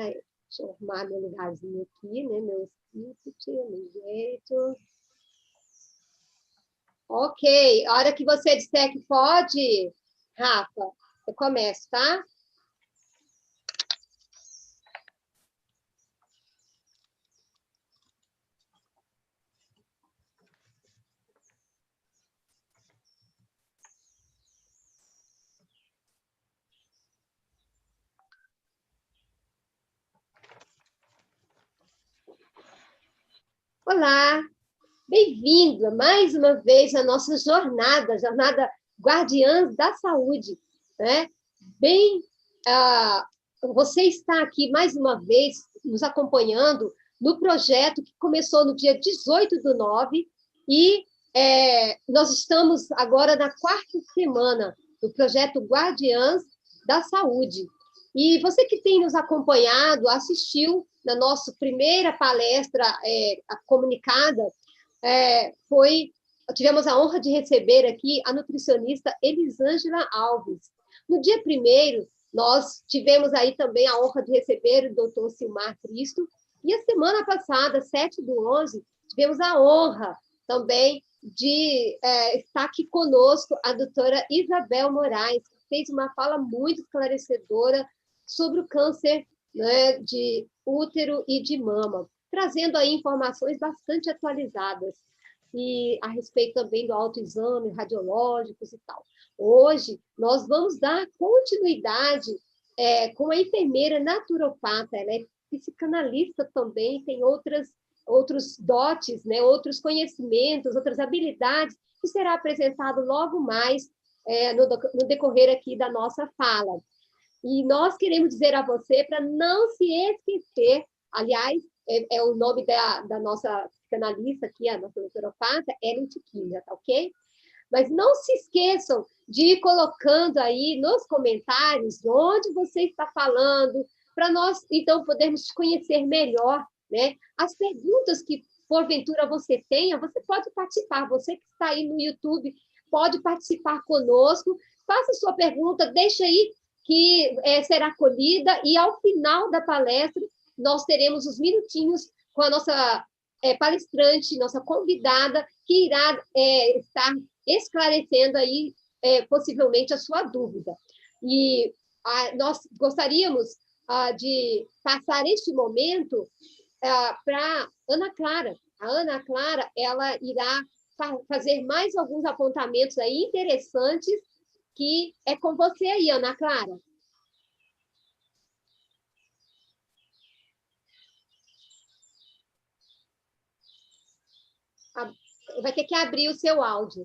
Peraí, deixa eu arrumar meu lugarzinho aqui, né? Meu script, meu jeito. Ok, a hora que você disser que pode, Rafa, eu começo, tá? Olá, bem-vindo mais uma vez à nossa jornada Guardiãs da Saúde, né? Bem, você está aqui mais uma vez nos acompanhando no projeto que começou no dia 18/9 e nós estamos agora na quarta semana do projeto Guardiãs da Saúde. E você que tem nos acompanhado, assistiu na nossa primeira palestra comunicada, tivemos a honra de receber aqui a nutricionista Elisângela Alves. No dia 1º, nós tivemos aí também a honra de receber o doutor Silmar Cristo, e a semana passada, 7/11, tivemos a honra também de estar aqui conosco a doutora Isabel Moraes, que fez uma fala muito esclarecedora sobre o câncer, né, de útero e de mama, trazendo aí informações bastante atualizadas e a respeito também do autoexame, radiológicos e tal. Hoje, nós vamos dar continuidade com a enfermeira naturopata, ela é psicanalista também, tem outros dotes, né, outros conhecimentos, outras habilidades, que será apresentado logo mais no decorrer aqui da nossa fala. E nós queremos dizer a você para não se esquecer, aliás, é o nome da nossa psicanalista aqui, a nossa naturopata, Ellen Tiquinha, tá ok? Mas não se esqueçam de ir colocando aí nos comentários de onde você está falando, para nós, então, podermos te conhecer melhor, né? As perguntas que, porventura, você tenha, você pode participar. Você que está aí no YouTube, pode participar conosco. Faça sua pergunta, deixa aí que será acolhida, e ao final da palestra nós teremos os minutinhos com a nossa palestrante, nossa convidada, que irá estar esclarecendo aí possivelmente a sua dúvida. E nós gostaríamos de passar este momento para Ana Clara. A Ana Clara, ela irá fazer mais alguns apontamentos aí interessantes, que é com você aí, Ana Clara. Vai ter que abrir o seu áudio.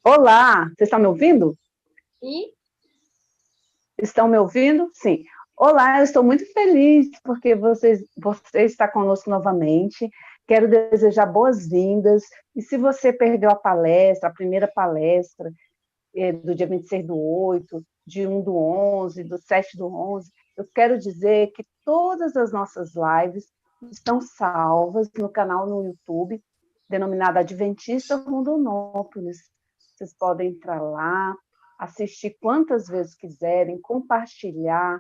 Olá, vocês estão me ouvindo? Sim. Estão me ouvindo? Sim. Olá, eu estou muito feliz porque você está conosco novamente. Quero desejar boas-vindas. E se você perdeu a palestra, a primeira palestra, do dia 26/8, de 1/11, do 7/11, eu quero dizer que todas as nossas lives estão salvas no canal no YouTube, denominado Adventista Rondonópolis. Vocês podem entrar lá, assistir quantas vezes quiserem, compartilhar,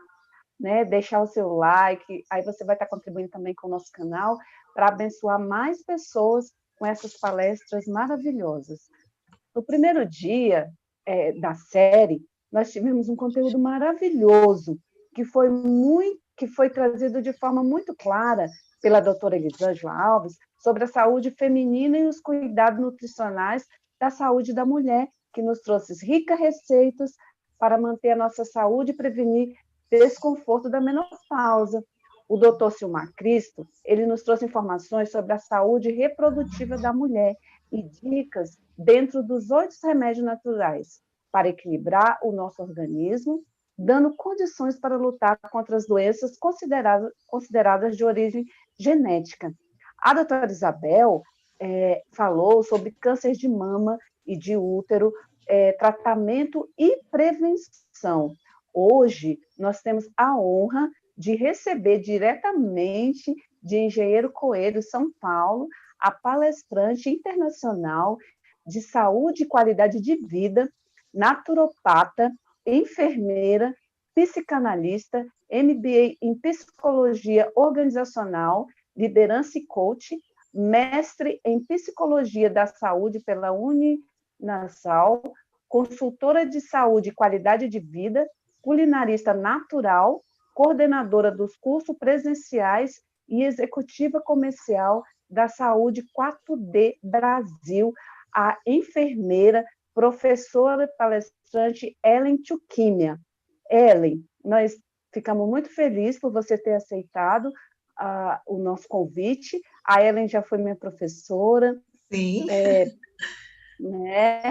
né, deixar o seu like, aí você vai estar contribuindo também com o nosso canal para abençoar mais pessoas com essas palestras maravilhosas. No primeiro dia da série, nós tivemos um conteúdo maravilhoso, que foi trazido de forma muito clara pela doutora Elisângela Alves, sobre a saúde feminina e os cuidados nutricionais da saúde da mulher, que nos trouxe ricas receitas para manter a nossa saúde e prevenir desconforto da menopausa. O doutor Silmar Cristo, ele nos trouxe informações sobre a saúde reprodutiva da mulher e dicas dentro dos 8 remédios naturais para equilibrar o nosso organismo, dando condições para lutar contra as doenças consideradas de origem genética. A doutora Isabel falou sobre câncer de mama e de útero, tratamento e prevenção. Hoje, nós temos a honra de receber diretamente de Engenheiro Coelho, São Paulo, a palestrante internacional de saúde e qualidade de vida, naturopata, enfermeira, psicanalista, MBA em psicologia organizacional, liderança e coach, mestre em psicologia da saúde pela Uninasal, consultora de saúde e qualidade de vida, culinarista natural, coordenadora dos cursos presenciais e executiva comercial da Saúde 4D Brasil, a enfermeira, professora e palestrante Ellen Tchukimia. Ellen, nós ficamos muito felizes por você ter aceitado o nosso convite. A Ellen já foi minha professora. Sim. Né?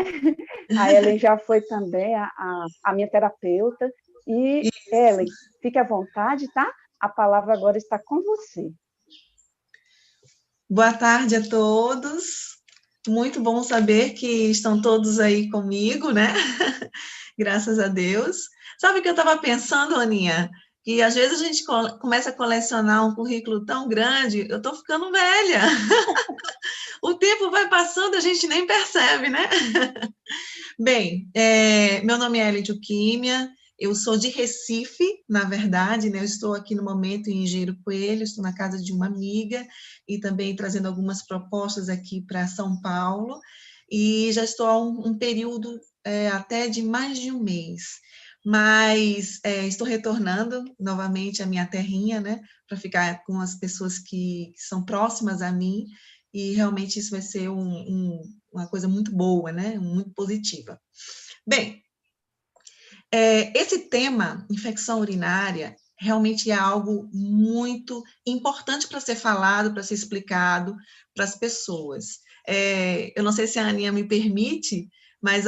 A Ellen já foi também a minha terapeuta. E, isso. Ellen, fique à vontade, tá? A palavra agora está com você. Boa tarde a todos. Muito bom saber que estão todos aí comigo, né? Graças a Deus. Sabe o que eu estava pensando, Aninha? Que às vezes a gente começa a colecionar um currículo tão grande, eu estou ficando velha. O tempo vai passando, a gente nem percebe, né? Bem, meu nome é Ellen Tchukimia, eu sou de Recife, na verdade, né? Eu estou aqui no momento em Engenheiro Coelho, estou na casa de uma amiga e também trazendo algumas propostas aqui para São Paulo, e já estou há um período até de mais de um mês, mas estou retornando novamente à minha terrinha, né? Para ficar com as pessoas que são próximas a mim, e realmente isso vai ser uma coisa muito boa, né? Muito positiva. Bem, esse tema, infecção urinária, realmente é algo muito importante para ser falado, para ser explicado para as pessoas. Eu não sei se a Aninha me permite, mas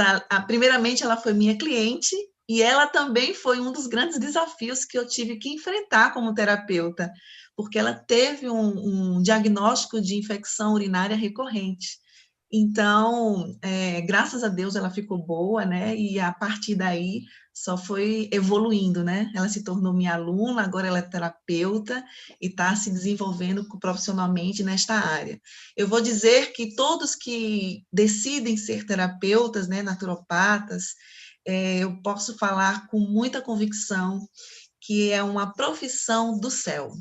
primeiramente ela foi minha cliente e ela também foi um dos grandes desafios que eu tive que enfrentar como terapeuta, porque ela teve um diagnóstico de infecção urinária recorrente. Então, graças a Deus ela ficou boa, né? E a partir daí só foi evoluindo, né? Ela se tornou minha aluna, agora ela é terapeuta e está se desenvolvendo profissionalmente nesta área. Eu vou dizer que todos que decidem ser terapeutas, né, naturopatas, eu posso falar com muita convicção que é uma profissão do céu.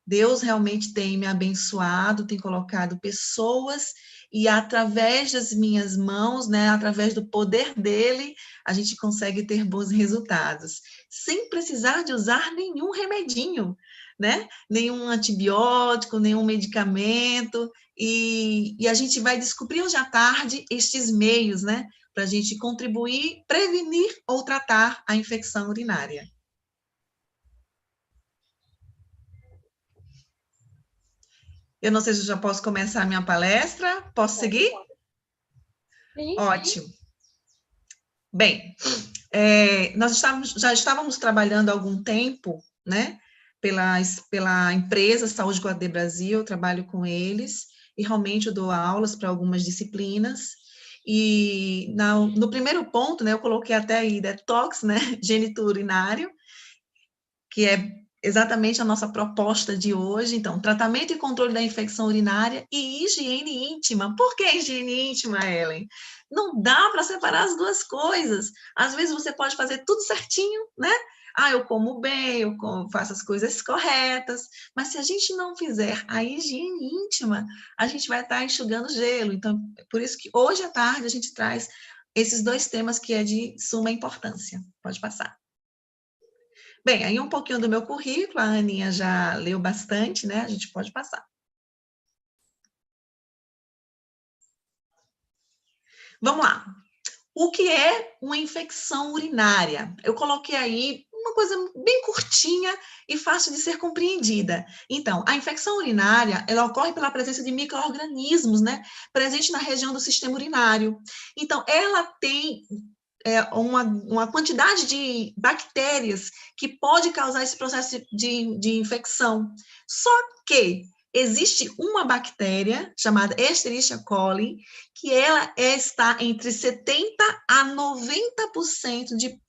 Deus realmente tem me abençoado, tem colocado pessoas e através das minhas mãos, né, através do poder dele, a gente consegue ter bons resultados, sem precisar de usar nenhum remedinho, né? Nenhum antibiótico, nenhum medicamento, e a gente vai descobrir hoje à tarde estes meios, né, para a gente contribuir, prevenir ou tratar a infecção urinária. Eu não sei se eu já posso começar a minha palestra. Posso seguir? Sim. Ótimo. Bem, nós já estávamos trabalhando há algum tempo, né, pela empresa Saúde 4D Brasil, eu trabalho com eles, e realmente eu dou aulas para algumas disciplinas, e no primeiro ponto, né, eu coloquei até aí detox, né, gênito urinário, que é exatamente a nossa proposta de hoje. Então, tratamento e controle da infecção urinária e higiene íntima. Por que higiene íntima, Ellen? Não dá para separar as duas coisas. Às vezes você pode fazer tudo certinho, né? Eu como bem, faço as coisas corretas, mas se a gente não fizer a higiene íntima, a gente vai estar enxugando gelo. Então, por isso que hoje à tarde a gente traz esses dois temas que é de suma importância. Pode passar. Bem, aí um pouquinho do meu currículo, a Aninha já leu bastante, né? A gente pode passar. Vamos lá. O que é uma infecção urinária? Eu coloquei aí uma coisa bem curtinha e fácil de ser compreendida. Então, a infecção urinária, ela ocorre pela presença de micro-organismos, né? Presente na região do sistema urinário. Então, ela tem uma quantidade de bactérias que pode causar esse processo de infecção. Só que existe uma bactéria chamada Escherichia coli, que ela está entre 70% a 90% de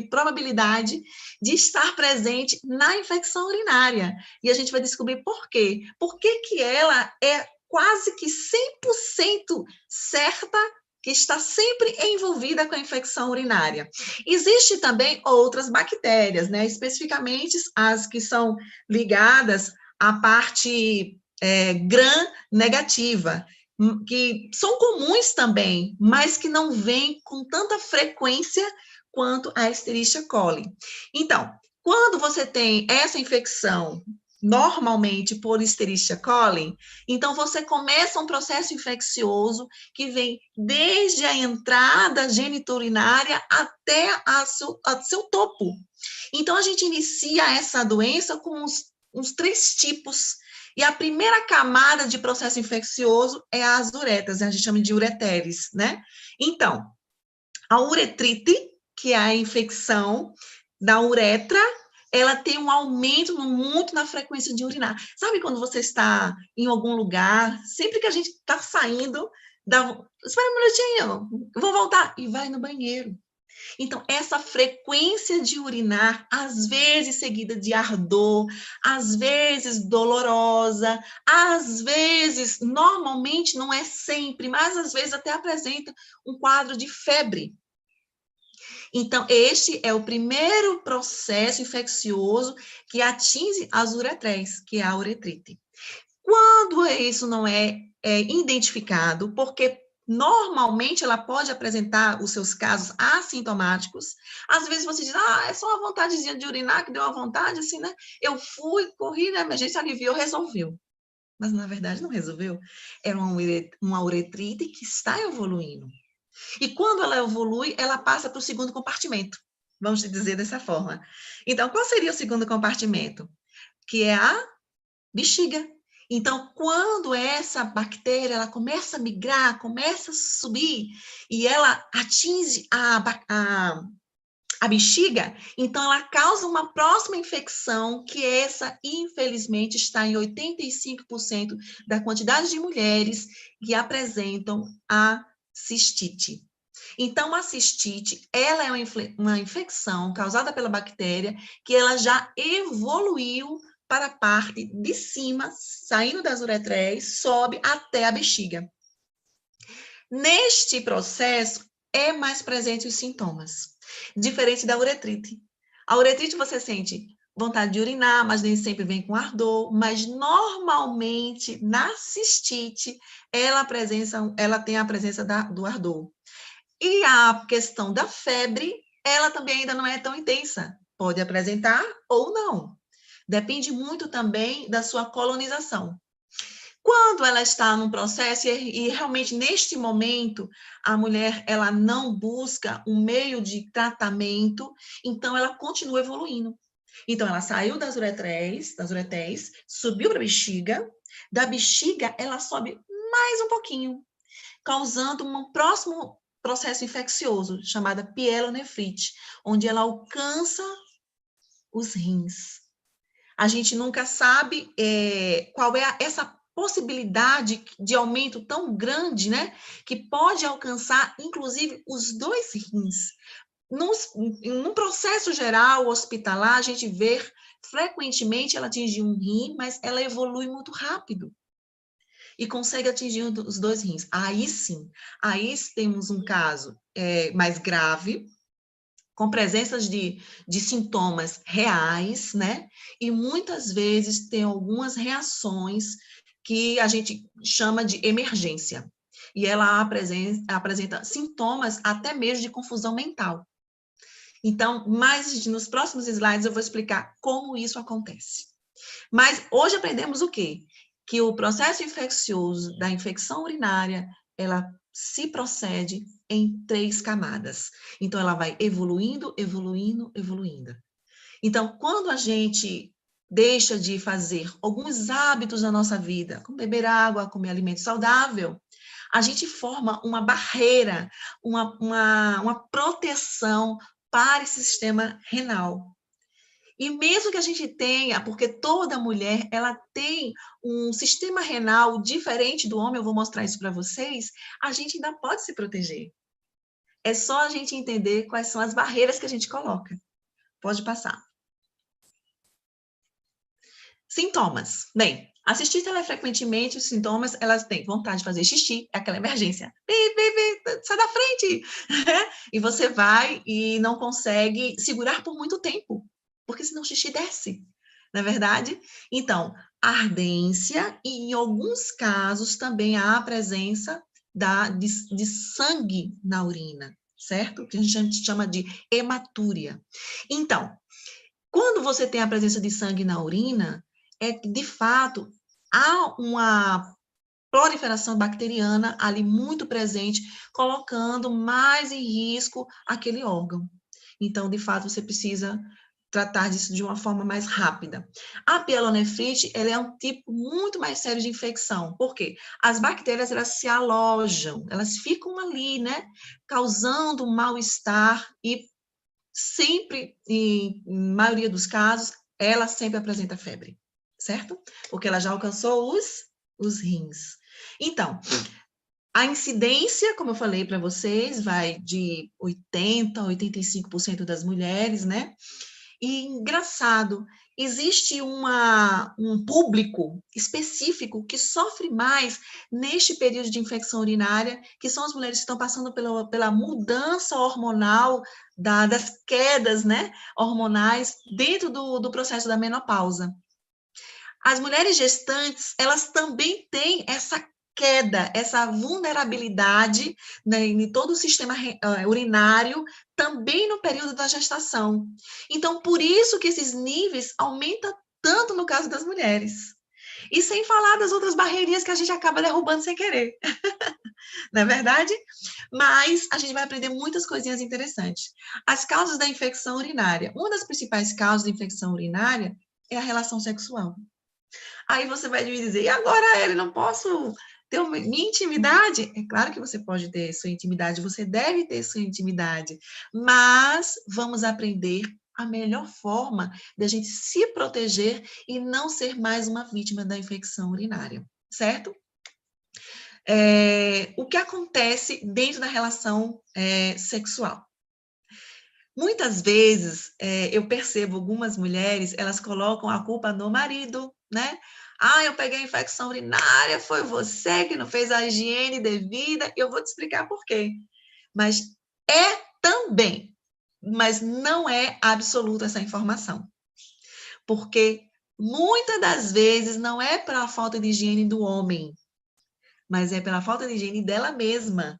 probabilidade de estar presente na infecção urinária. E a gente vai descobrir por quê. Por que ela é quase que 100% certa que está sempre envolvida com a infecção urinária. Existem também outras bactérias, né? Especificamente as que são ligadas à parte gram-negativa, que são comuns também, mas que não vêm com tanta frequência quanto a Escherichia coli. Então, quando você tem essa infecção, normalmente por Escherichia coli, então você começa um processo infeccioso que vem desde a entrada geniturinária até a seu topo. Então, a gente inicia essa doença com uns 3 tipos. E a primeira camada de processo infeccioso é as uretras, a gente chama de ureteres, né? Então, a uretrite, que é a infecção da uretra, ela tem um aumento muito na frequência de urinar. Sabe quando você está em algum lugar, sempre que a gente está saindo, espera um minutinho, eu vou voltar, e vai no banheiro. Então, essa frequência de urinar, às vezes seguida de ardor, às vezes dolorosa, às vezes, normalmente, não é sempre, mas às vezes até apresenta um quadro de febre. Então, este é o primeiro processo infeccioso que atinge as uretrais, que é a uretrite. Quando isso não é identificado, porque normalmente ela pode apresentar os seus casos assintomáticos, às vezes você diz, é só uma vontadezinha de urinar, que deu uma vontade, assim, né? Eu fui, corri na emergência, aliviou, resolveu. Mas, na verdade, não resolveu. Era uma uretrite que está evoluindo. E quando ela evolui, ela passa para o segundo compartimento, vamos dizer dessa forma. Então, qual seria o segundo compartimento? Que é a bexiga. Então, quando essa bactéria ela começa a migrar, começa a subir, e ela atinge a bexiga, então ela causa uma próxima infecção, que essa, infelizmente, está em 85% da quantidade de mulheres que apresentam a cistite. Então, a cistite, ela é uma infecção causada pela bactéria que ela já evoluiu para a parte de cima, saindo das uretrais, sobe até a bexiga. Neste processo, é mais presente os sintomas, diferente da uretrite. A uretrite você sente vontade de urinar, mas nem sempre vem com ardor, mas normalmente, na cistite, ela tem a presença do ardor. E a questão da febre, ela também ainda não é tão intensa. Pode apresentar ou não. Depende muito também da sua colonização. Quando ela está num processo, e realmente neste momento, a mulher ela não busca um meio de tratamento, então ela continua evoluindo. Então, ela saiu das uretéis, subiu para a bexiga, da bexiga ela sobe mais um pouquinho, causando um próximo processo infeccioso, chamada pielonefrite, onde ela alcança os rins. A gente nunca sabe qual é essa possibilidade de aumento tão grande, né, que pode alcançar, inclusive, os 2 rins. Num processo geral hospitalar, a gente vê frequentemente ela atingir um rim, mas ela evolui muito rápido e consegue atingir os 2 rins. Aí sim, aí temos um caso mais grave, com presenças de sintomas reais, né? E muitas vezes tem algumas reações que a gente chama de emergência. E ela apresenta sintomas até mesmo de confusão mental. Então, nos próximos slides eu vou explicar como isso acontece. Mas hoje aprendemos o quê? Que o processo infeccioso da infecção urinária, ela se procede em 3 camadas. Então, ela vai evoluindo, evoluindo, evoluindo. Então, quando a gente deixa de fazer alguns hábitos na nossa vida, como beber água, comer alimento saudável, a gente forma uma barreira, uma proteção para esse sistema renal. E mesmo que a gente tenha, porque toda mulher, ela tem um sistema renal diferente do homem, eu vou mostrar isso para vocês, a gente ainda pode se proteger. É só a gente entender quais são as barreiras que a gente coloca. Pode passar. Sintomas. Bem, Assistir telefrequentemente, os sintomas, elas têm vontade de fazer xixi, é aquela emergência. Sai da frente! E você vai e não consegue segurar por muito tempo, porque senão o xixi desce, não é verdade? Então, ardência e, em alguns casos, também há a presença de sangue na urina, certo? Que a gente chama de hematúria. Então, quando você tem a presença de sangue na urina, é que, de fato, há uma proliferação bacteriana ali muito presente, colocando mais em risco aquele órgão. Então, de fato, você precisa tratar disso de uma forma mais rápida. A pielonefrite, ela é um tipo muito mais sério de infecção. Por quê? As bactérias, elas se alojam, elas ficam ali, né, causando um mal-estar e sempre, em maioria dos casos, ela sempre apresenta febre, certo? Porque ela já alcançou os rins. Então, a incidência, como eu falei para vocês, vai de 80% a 85% das mulheres, né? E engraçado, existe um público específico que sofre mais neste período de infecção urinária, que são as mulheres que estão passando pela mudança hormonal, das quedas, né, hormonais dentro do processo da menopausa. As mulheres gestantes, elas também têm essa queda, essa vulnerabilidade, né, em todo o sistema urinário, também no período da gestação. Então, por isso que esses níveis aumentam tanto no caso das mulheres. E sem falar das outras barreirinhas que a gente acaba derrubando sem querer. Não é verdade? Mas a gente vai aprender muitas coisinhas interessantes. As causas da infecção urinária. Uma das principais causas da infecção urinária é a relação sexual. Aí você vai me dizer, e agora, Ellen, não posso ter minha intimidade? É claro que você pode ter sua intimidade, você deve ter sua intimidade, mas vamos aprender a melhor forma da gente se proteger e não ser mais uma vítima da infecção urinária, certo? O que acontece dentro da relação sexual? Muitas vezes, eu percebo algumas mulheres, elas colocam a culpa no marido, né? Ah, eu peguei a infecção urinária, foi você que não fez a higiene devida, eu vou te explicar por quê. Mas é também, mas não é absoluta essa informação. Porque muitas das vezes não é pela falta de higiene do homem, mas é pela falta de higiene dela mesma.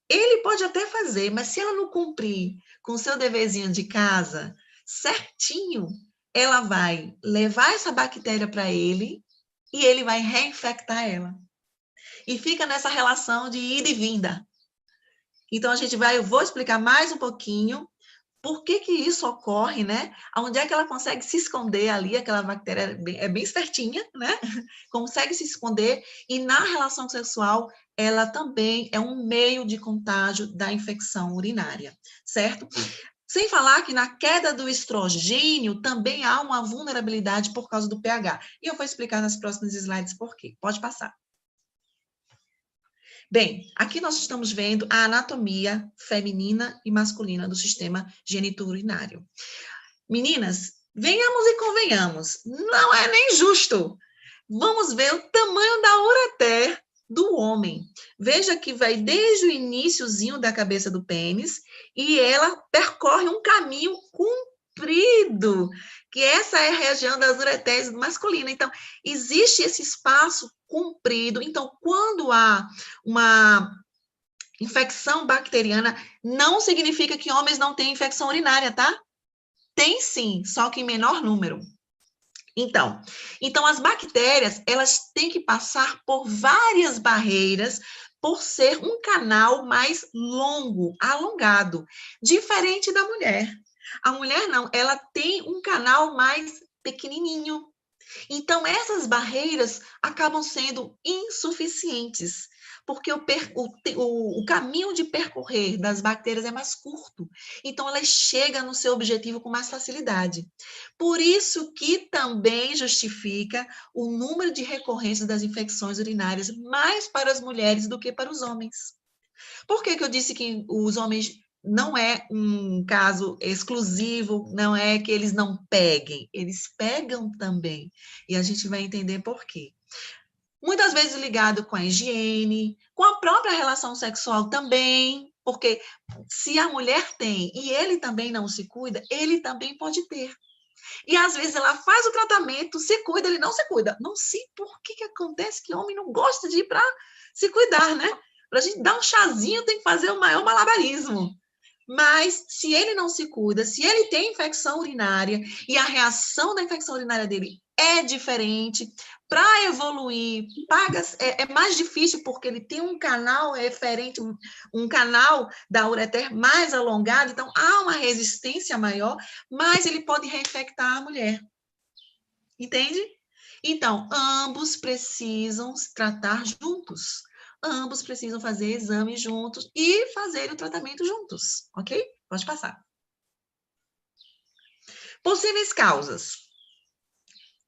Ele pode até fazer, mas se ela não cumprir com o seu deverzinho de casa certinho, ela vai levar essa bactéria para ele e ele vai reinfectar ela. E fica nessa relação de ida e vinda. Então, eu vou explicar mais um pouquinho por que isso ocorre, né? Onde é que ela consegue se esconder ali, aquela bactéria é bem espertinha, né? Consegue se esconder, e na relação sexual, ela também é um meio de contágio da infecção urinária, certo? Sem falar que na queda do estrogênio também há uma vulnerabilidade por causa do pH. E eu vou explicar nas próximas slides por quê. Pode passar. Bem, aqui nós estamos vendo a anatomia feminina e masculina do sistema geniturinário. Meninas, venhamos e convenhamos, não é nem justo. Vamos ver o tamanho da ureter do homem. Veja que vai desde o iniciozinho da cabeça do pênis e ela percorre um caminho comprido, que essa é a região das ureteres masculina. Então, existe esse espaço comprido. Então, quando há uma infecção bacteriana, não significa que homens não têm infecção urinária, tá? Tem sim, só que em menor número. Então as bactérias, elas têm que passar por várias barreiras por ser um canal mais longo, alongado, diferente da mulher. A mulher não, ela tem um canal mais pequenininho. Então, essas barreiras acabam sendo insuficientes, porque o caminho de percorrer das bactérias é mais curto. Então, elas chegam no seu objetivo com mais facilidade. Por isso que também justifica o número de recorrências das infecções urinárias mais para as mulheres do que para os homens. Por que eu disse que os homens não é um caso exclusivo, não é que eles não peguem, eles pegam também. E a gente vai entender por quê. Muitas vezes ligado com a higiene, com a própria relação sexual também, porque se a mulher tem e ele também não se cuida, ele também pode ter. E às vezes ela faz o tratamento, se cuida, ele não se cuida. Não sei por que acontece que homem não gosta de ir para se cuidar, né? Para a gente dar um chazinho, tem que fazer o maior malabarismo. Mas se ele não se cuida, se ele tem infecção urinária e a reação da infecção urinária dele é diferente, para evoluir, é mais difícil porque ele tem um canal referente, um canal da ureter mais alongado, então há uma resistência maior, mas ele pode reinfectar a mulher. Entende? Então, ambos precisam se tratar juntos. Ambos precisam fazer exame juntos e fazer o tratamento juntos, ok? Pode passar. Possíveis causas.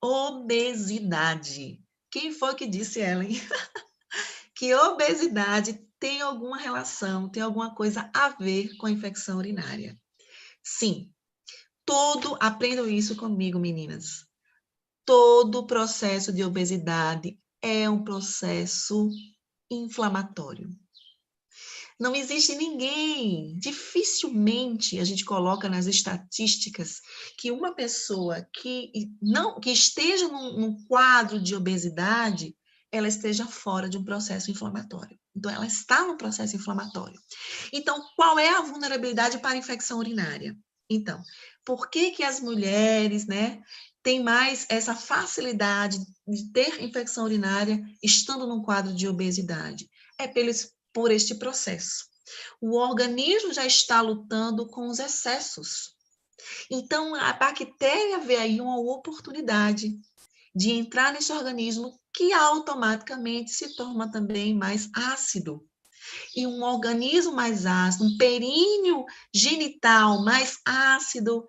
Obesidade. Quem foi que disse, Ellen? Que obesidade tem alguma relação, tem alguma coisa a ver com a infecção urinária. Sim. Aprendam isso comigo, meninas. Todo processo de obesidade é um processo inflamatório. Não existe ninguém, dificilmente a gente coloca nas estatísticas que uma pessoa que esteja num quadro de obesidade, ela esteja fora de um processo inflamatório. Então, ela está num processo inflamatório. Então, qual é a vulnerabilidade para a infecção urinária? Então, por que as mulheres, né, têm mais essa facilidade de ter infecção urinária estando num quadro de obesidade? É por este processo. O organismo já está lutando com os excessos. Então, a bactéria vê aí uma oportunidade de entrar nesse organismo que automaticamente se torna também mais ácido. E um organismo mais ácido, um períneo genital mais ácido,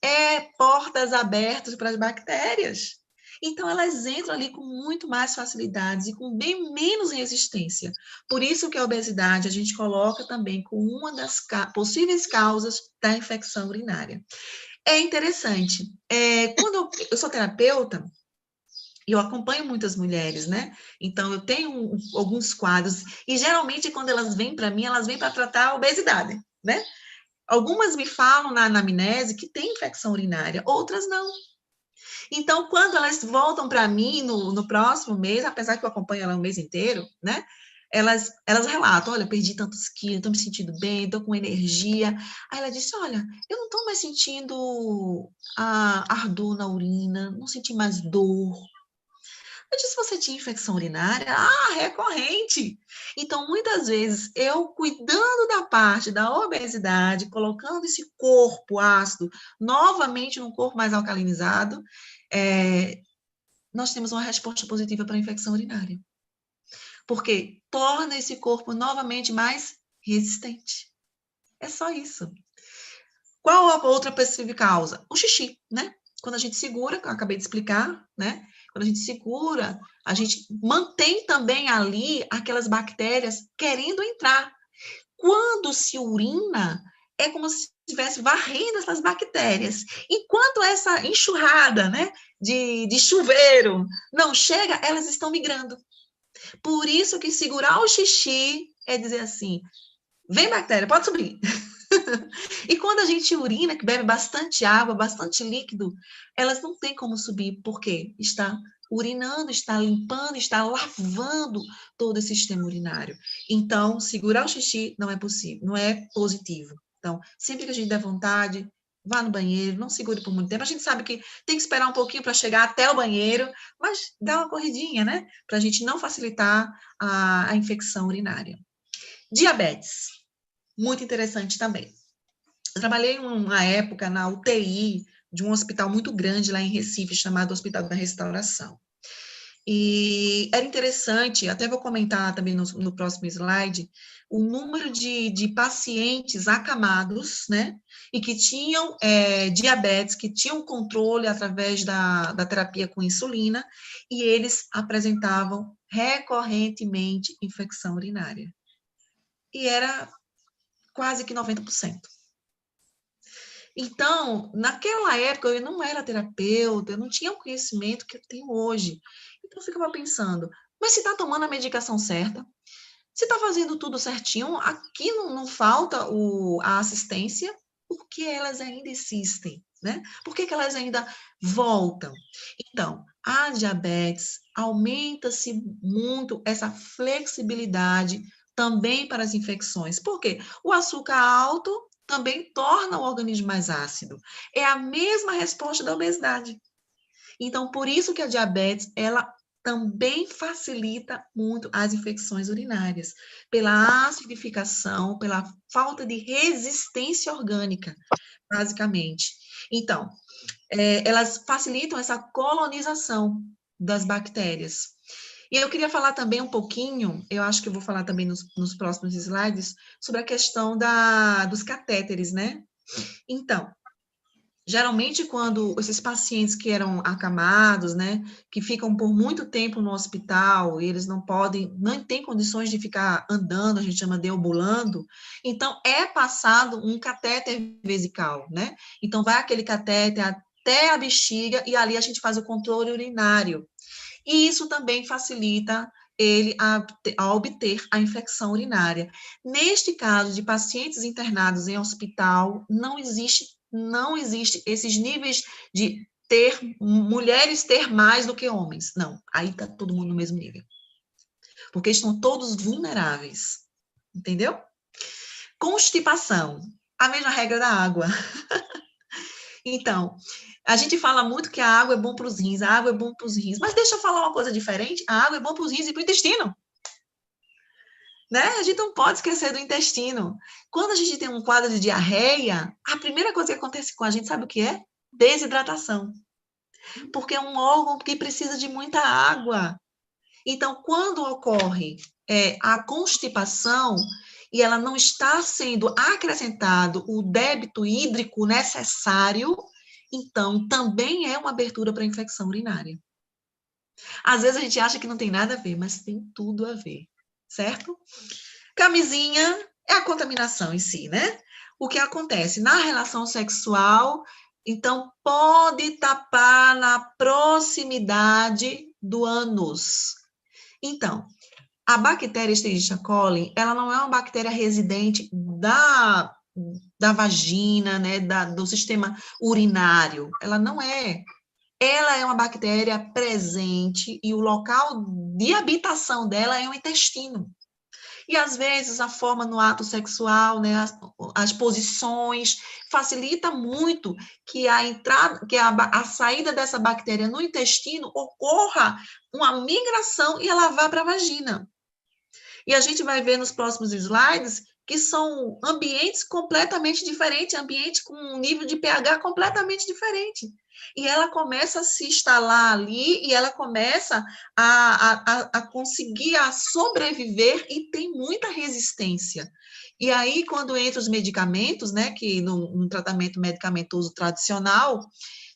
é portas abertas para as bactérias. Então, elas entram ali com muito mais facilidades e com bem menos resistência. Por isso que a obesidade a gente coloca também como uma das possíveis causas da infecção urinária. É interessante. Quando eu sou terapeuta, e eu acompanho muitas mulheres, né? Então, eu tenho alguns quadros, e geralmente, quando elas vêm para mim, elas vêm para tratar a obesidade, né? Algumas me falam na anamnese que tem infecção urinária, outras não. Então, quando elas voltam para mim no próximo mês, apesar que eu acompanho ela o mês inteiro, né? Elas relatam, olha, perdi tantos quilos, estou me sentindo bem, estou com energia. Aí ela disse, olha, eu não estou mais sentindo ardor na urina, não senti mais dor. Eu disse, você tinha infecção urinária? Recorrente. Então, muitas vezes, eu cuidando da parte da obesidade, colocando esse corpo ácido novamente num corpo mais alcalinizado, nós temos uma resposta positiva para a infecção urinária. Porque torna esse corpo novamente mais resistente. É só isso. Qual a outra possível causa? O xixi, né? Quando a gente segura, que eu acabei de explicar, né? Quando a gente segura, a gente mantém também ali aquelas bactérias querendo entrar. Quando se urina, é como se estivesse varrendo essas bactérias. Enquanto essa enxurrada, né, de chuveiro não chega, elas estão migrando. Por isso que segurar o xixi é dizer assim, vem bactéria, pode subir. E quando a gente urina, que bebe bastante água, bastante líquido, elas não têm como subir, porque está urinando, está limpando, está lavando todo esse sistema urinário. Então, segurar o xixi não é possível, não é positivo. Então, sempre que a gente der vontade, vá no banheiro, não segure por muito tempo. A gente sabe que tem que esperar um pouquinho para chegar até o banheiro, mas dá uma corridinha, né? Para a gente não facilitar a infecção urinária. Diabetes. Muito interessante também. Eu trabalhei uma época na UTI de um hospital muito grande lá em Recife, chamado Hospital da Restauração. E era interessante, até vou comentar também no próximo slide, o número de pacientes acamados, né, e que tinham diabetes, que tinham controle através da terapia com insulina, e eles apresentavam recorrentemente infecção urinária. E era quase que 90%. Então, naquela época, eu não era terapeuta, eu não tinha o conhecimento que eu tenho hoje. Então, eu ficava pensando, mas se está tomando a medicação certa, se está fazendo tudo certinho, aqui não falta a assistência, por que elas ainda insistem, né? Por que elas ainda voltam? Então, a diabetes aumenta-se muito essa flexibilidade também para as infecções. Por quê? O açúcar alto também torna o organismo mais ácido. É a mesma resposta da obesidade. Então, por isso que a diabetes, ela também facilita muito as infecções urinárias, pela acidificação, pela falta de resistência orgânica, basicamente. Então, elas facilitam essa colonização das bactérias. E eu queria falar também um pouquinho, eu acho que eu vou falar também nos próximos slides, sobre a questão dos catéteres, né? Então, geralmente, quando esses pacientes que eram acamados, né, que ficam por muito tempo no hospital, e eles não têm condições de ficar andando, a gente chama deambulando, então é passado um catéter vesical, né? Então vai aquele catéter até a bexiga e ali a gente faz o controle urinário. E isso também facilita ele a obter a infecção urinária. Neste caso de pacientes internados em hospital, não existe esses níveis de mulheres ter mais do que homens. Não, aí está todo mundo no mesmo nível. Porque estão todos vulneráveis. Entendeu? Constipação. A mesma regra da água. Então, a gente fala muito que a água é bom para os rins, a água é bom para os rins. Mas deixa eu falar uma coisa diferente. A água é bom para os rins e para o intestino. Né? A gente não pode esquecer do intestino. Quando a gente tem um quadro de diarreia, a primeira coisa que acontece com a gente, sabe o que é? Desidratação. Porque é um órgão que precisa de muita água. Então, quando ocorre a constipação e ela não está sendo acrescentado o débito hídrico necessário, então também é uma abertura para infecção urinária. Às vezes a gente acha que não tem nada a ver, mas tem tudo a ver, certo? Camisinha é a contaminação em si, né? O que acontece na relação sexual, então pode tapar na proximidade do ânus. Então, a bactéria Escherichia coli, ela não é uma bactéria residente da vagina, né, do sistema urinário. Ela não é. Ela é uma bactéria presente e o local de habitação dela é o intestino. E, às vezes, a forma no ato sexual, né, as posições, facilita muito que a saída dessa bactéria no intestino ocorra uma migração e ela vá para a vagina. E a gente vai ver nos próximos slides que são ambientes completamente diferentes, ambiente com um nível de pH completamente diferente. E ela começa a se instalar ali e ela começa a conseguir sobreviver e tem muita resistência. E aí, quando entra os medicamentos, né, que no tratamento medicamentoso tradicional,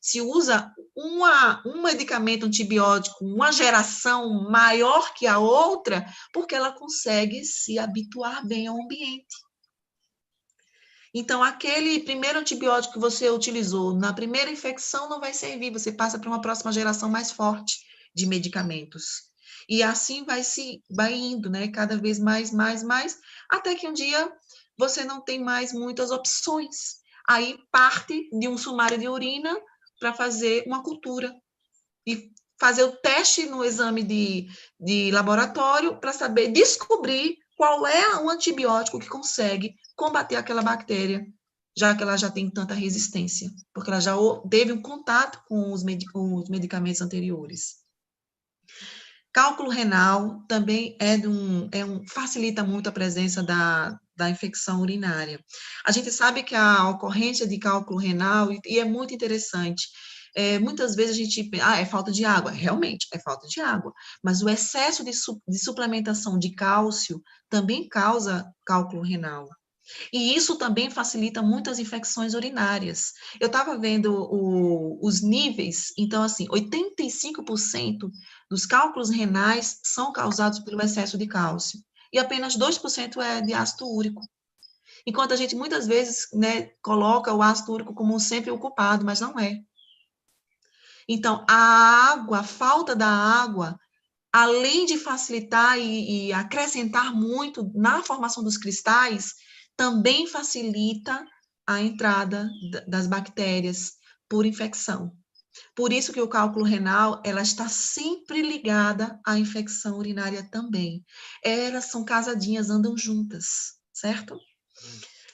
se usa um medicamento antibiótico, uma geração maior que a outra, porque ela consegue se habituar bem ao ambiente. Então, aquele primeiro antibiótico que você utilizou na primeira infecção não vai servir, você passa para uma próxima geração mais forte de medicamentos. E assim vai indo, né? Cada vez mais, até que um dia você não tem mais muitas opções. Aí parte de um sumário de urina para fazer uma cultura e fazer o teste no exame de laboratório para descobrir qual é o antibiótico que consegue combater aquela bactéria, já que ela já tem tanta resistência, porque ela já teve um contato com os medicamentos anteriores. Cálculo renal também facilita muito a presença da infecção urinária. A gente sabe que a ocorrência de cálculo renal, e é muito interessante, muitas vezes a gente pensa, é falta de água. Realmente, é falta de água. Mas o excesso de suplementação de cálcio também causa cálculo renal. E isso também facilita muitas infecções urinárias. Eu estava vendo os níveis, então, assim, 85% dos cálculos renais são causados pelo excesso de cálcio. E apenas 2% é de ácido úrico. Enquanto a gente muitas vezes, né, coloca o ácido úrico como sempre o culpado, mas não é. Então, a falta da água, além de facilitar e acrescentar muito na formação dos cristais, também facilita a entrada das bactérias por infecção. Por isso que o cálculo renal, ela está sempre ligada à infecção urinária também. Elas são casadinhas, andam juntas, certo?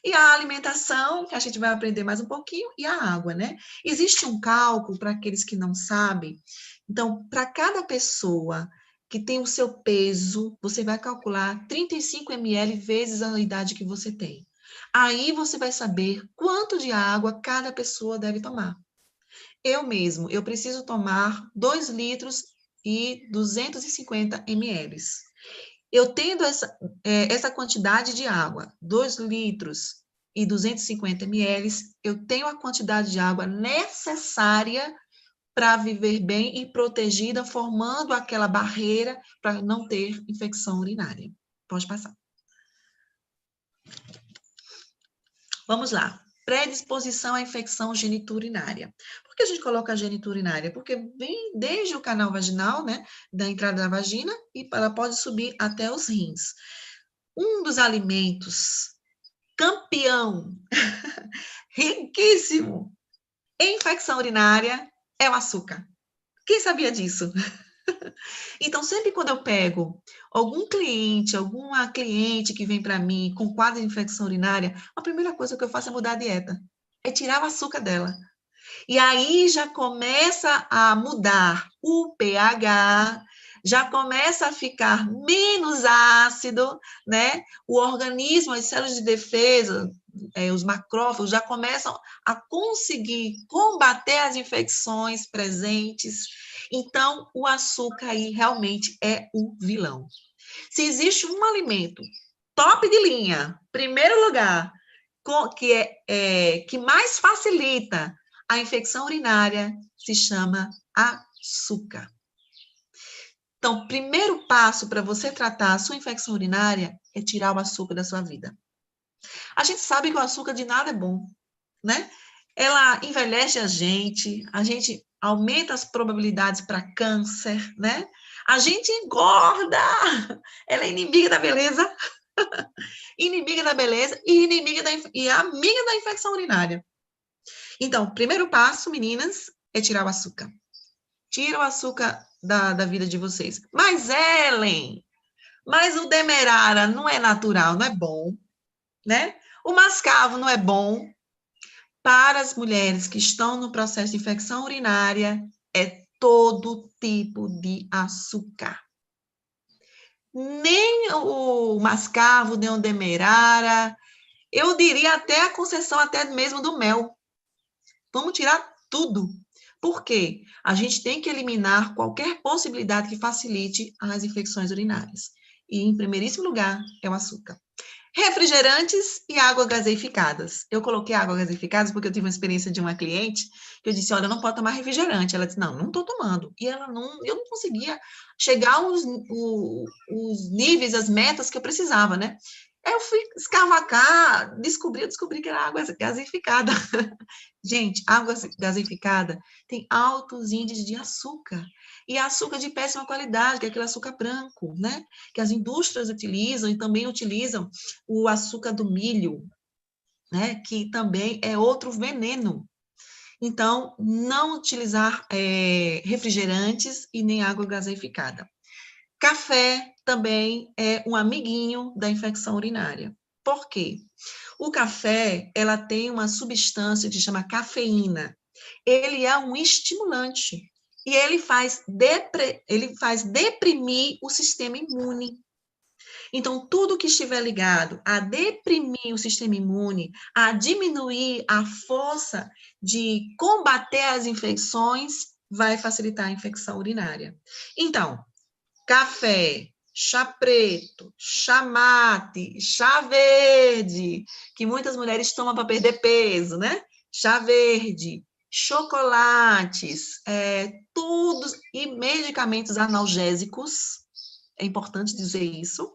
E a alimentação, que a gente vai aprender mais um pouquinho, e a água, né? Existe um cálculo, para aqueles que não sabem. Então, para cada pessoa que tem o seu peso, você vai calcular 35 ml vezes a idade que você tem. Aí você vai saber quanto de água cada pessoa deve tomar. Eu preciso tomar 2 litros e 250 ml. Eu tendo essa quantidade de água, 2 litros e 250 ml, eu tenho a quantidade de água necessária para viver bem e protegida, formando aquela barreira para não ter infecção urinária. Pode passar. Vamos lá. Predisposição à infecção geniturinária. Por que a gente coloca a geniturinária? Porque vem desde o canal vaginal, né, da entrada da vagina, e ela pode subir até os rins. Um dos alimentos campeão, riquíssimo em infecção urinária é o açúcar. Quem sabia disso? Então, sempre quando eu pego alguma cliente que vem para mim com quadro de infecção urinária, a primeira coisa que eu faço é mudar a dieta, é tirar o açúcar dela. E aí já começa a mudar o pH, já começa a ficar menos ácido, né? O organismo, as células de defesa, os macrófagos já começam a conseguir combater as infecções presentes. Então, o açúcar aí realmente é o vilão. Se existe um alimento top de linha, primeiro lugar, que mais facilita a infecção urinária, se chama açúcar. Então, primeiro passo para você tratar a sua infecção urinária é tirar o açúcar da sua vida. A gente sabe que o açúcar de nada é bom, né? Ela envelhece a gente aumenta as probabilidades para câncer, né? A gente engorda, ela é inimiga da beleza, inimiga da beleza e amiga da infecção urinária. Então, primeiro passo, meninas, é tirar o açúcar. Tira o açúcar da vida de vocês. Mas, Ellen, o demerara não é natural, não é bom, né? O mascavo não é bom. Para as mulheres que estão no processo de infecção urinária, é todo tipo de açúcar. Nem o mascavo, nem o demerara, eu diria até a concessão até mesmo do mel. Vamos tirar tudo. Por quê? A gente tem que eliminar qualquer possibilidade que facilite as infecções urinárias. E, em primeiríssimo lugar, é o açúcar. Refrigerantes e água gaseificadas. Eu coloquei água gaseificadas porque eu tive uma experiência de uma cliente que eu disse, olha, não pode tomar refrigerante. Ela disse, não estou tomando. E eu não conseguia chegar aos níveis, as metas que eu precisava, né? Aí eu fui escavacar, descobri que era água gaseificada. Gente, água gaseificada tem altos índices de açúcar. E açúcar de péssima qualidade, que é aquele açúcar branco, né? Que as indústrias utilizam e também utilizam o açúcar do milho, né? Que também é outro veneno. Então, não utilizar refrigerantes e nem água gaseificada. Café também é um amiguinho da infecção urinária. Por quê? O café, ela tem uma substância que se chama cafeína. Ele é um estimulante e ele faz deprimir o sistema imune. Então, tudo que estiver ligado a deprimir o sistema imune, a diminuir a força de combater as infecções, vai facilitar a infecção urinária. Então, café, chá preto, chá mate, chá verde, que muitas mulheres tomam para perder peso, né? Chá verde, chocolates, tudo, e medicamentos analgésicos, é importante dizer isso,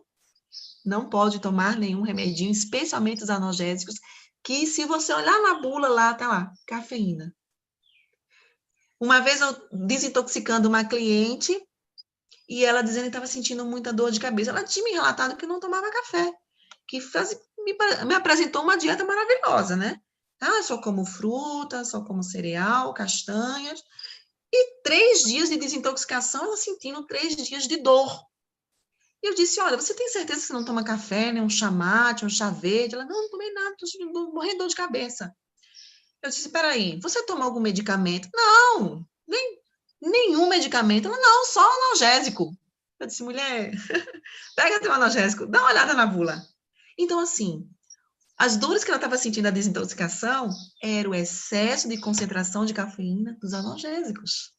não pode tomar nenhum remedinho, especialmente os analgésicos, que se você olhar na bula lá, tá lá, cafeína. Uma vez eu desintoxicando uma cliente, e ela dizendo que estava sentindo muita dor de cabeça. Ela tinha me relatado que não tomava café, que me apresentou uma dieta maravilhosa, né? Ah, só como fruta, só como cereal, castanhas. E 3 dias de desintoxicação, ela sentindo 3 dias de dor. E eu disse, olha, você tem certeza que você não toma café, né? Um chá mate, um chá verde? Ela, não tomei nada, estou morrendo de dor de cabeça. Eu disse, peraí, você toma algum medicamento? Não, nenhum medicamento. Ela, não, só analgésico. Eu disse, mulher, pega teu analgésico, dá uma olhada na bula. Então, assim, as dores que ela estava sentindo da desintoxicação era o excesso de concentração de cafeína dos analgésicos.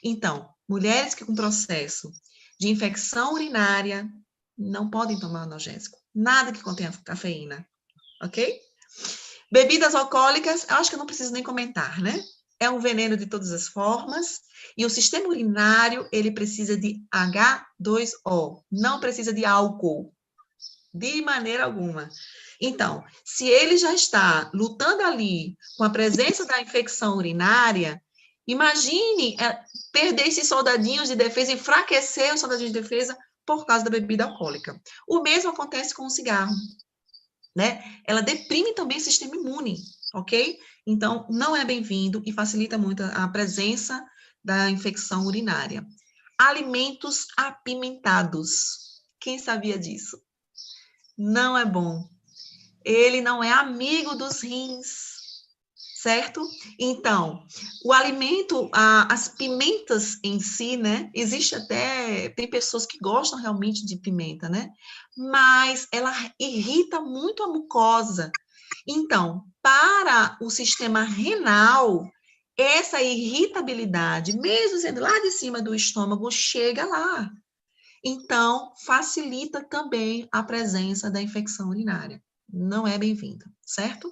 Então, mulheres que com processo de infecção urinária não podem tomar analgésico. Nada que contenha cafeína, ok? Bebidas alcoólicas, acho que eu não preciso nem comentar, né? É um veneno de todas as formas, e o sistema urinário, ele precisa de H2O, não precisa de álcool, de maneira alguma. Então, se ele já está lutando ali com a presença da infecção urinária, imagine perder esses soldadinhos de defesa, enfraquecer os soldadinhos de defesa por causa da bebida alcoólica. O mesmo acontece com o cigarro, né? Ela deprime também o sistema imune, ok? Então, não é bem-vindo e facilita muito a presença da infecção urinária. Alimentos apimentados. Quem sabia disso? Não é bom. Ele não é amigo dos rins, certo? Então, o alimento, as pimentas em si, né? Existe até, tem pessoas que gostam realmente de pimenta, né? Mas ela irrita muito a mucosa. Então, para o sistema renal, essa irritabilidade, mesmo sendo lá de cima do estômago, chega lá. Então, facilita também a presença da infecção urinária. Não é bem-vinda, certo?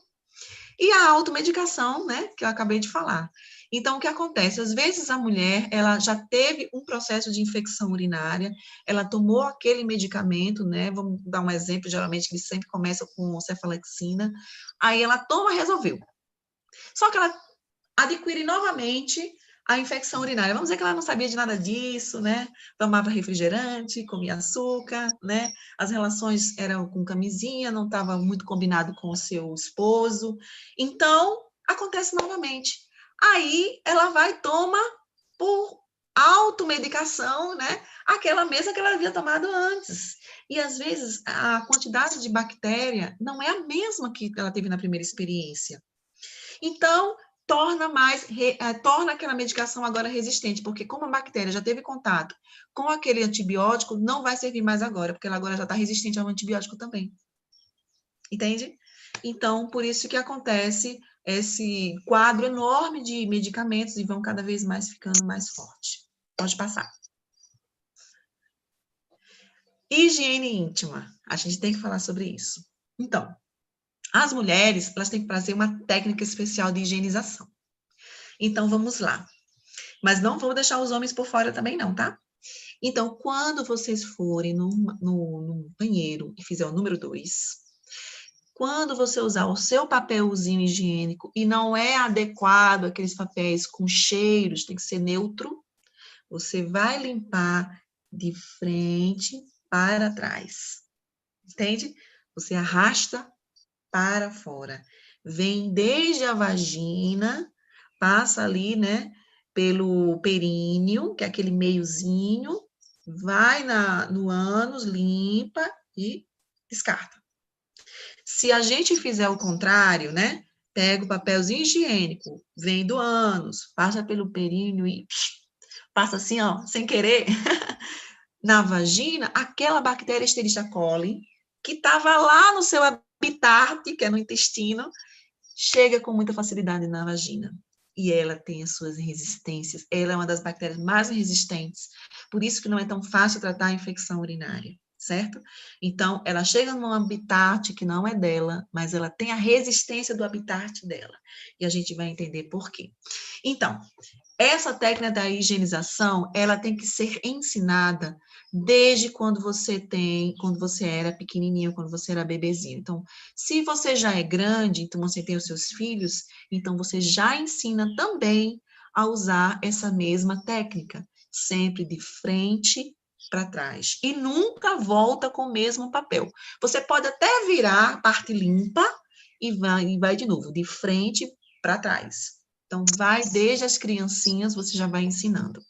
E a automedicação, né, que eu acabei de falar. Então, o que acontece? Às vezes a mulher, ela já teve um processo de infecção urinária, ela tomou aquele medicamento, né, vamos dar um exemplo, geralmente ele sempre começa com cefalexina, aí ela toma, resolveu. Só que ela adquire novamente a infecção urinária. Vamos dizer que ela não sabia de nada disso, né? Tomava refrigerante, comia açúcar, né? As relações eram com camisinha, não estava muito combinado com o seu esposo. Então, acontece novamente. Aí, ela vai e toma por automedicação, né? Aquela mesma que ela havia tomado antes. E, às vezes, a quantidade de bactéria não é a mesma que ela teve na primeira experiência. Então, torna aquela medicação agora resistente, porque como a bactéria já teve contato com aquele antibiótico, não vai servir mais agora, porque ela agora já está resistente ao antibiótico também. Entende? Então, por isso que acontece esse quadro enorme de medicamentos e vão cada vez mais ficando mais forte. Pode passar. Higiene íntima. A gente tem que falar sobre isso. Então, as mulheres, elas têm que fazer uma técnica especial de higienização. Então, vamos lá. Mas não vou deixar os homens por fora também não, tá? Então, quando vocês forem no banheiro e fizer o número 2, quando você usar o seu papelzinho higiênico e não é adequado aqueles papéis com cheiros, tem que ser neutro, você vai limpar de frente para trás. Entende? Você arrasta para fora. Vem desde a vagina, passa ali, né, pelo períneo, que é aquele meiozinho, vai no ânus, limpa e descarta. Se a gente fizer o contrário, né, pega o papelzinho higiênico, vem do ânus, passa pelo períneo e passa assim, ó, sem querer, na vagina, aquela bactéria Escherichia coli, que estava lá no seu habitat, que é no intestino, chega com muita facilidade na vagina. E ela tem as suas resistências. Ela é uma das bactérias mais resistentes. Por isso que não é tão fácil tratar a infecção urinária, certo? Então, ela chega num habitat que não é dela, mas ela tem a resistência do habitat dela. E a gente vai entender por quê. Então, essa técnica da higienização, ela tem que ser ensinada desde quando você era pequenininho, quando você era bebezinho. Então, se você já é grande, então você tem os seus filhos, então você já ensina também a usar essa mesma técnica, sempre de frente para trás. E nunca volta com o mesmo papel. Você pode até virar a parte limpa e vai de novo, de frente para trás. Então, vai desde as criancinhas, você já vai ensinando,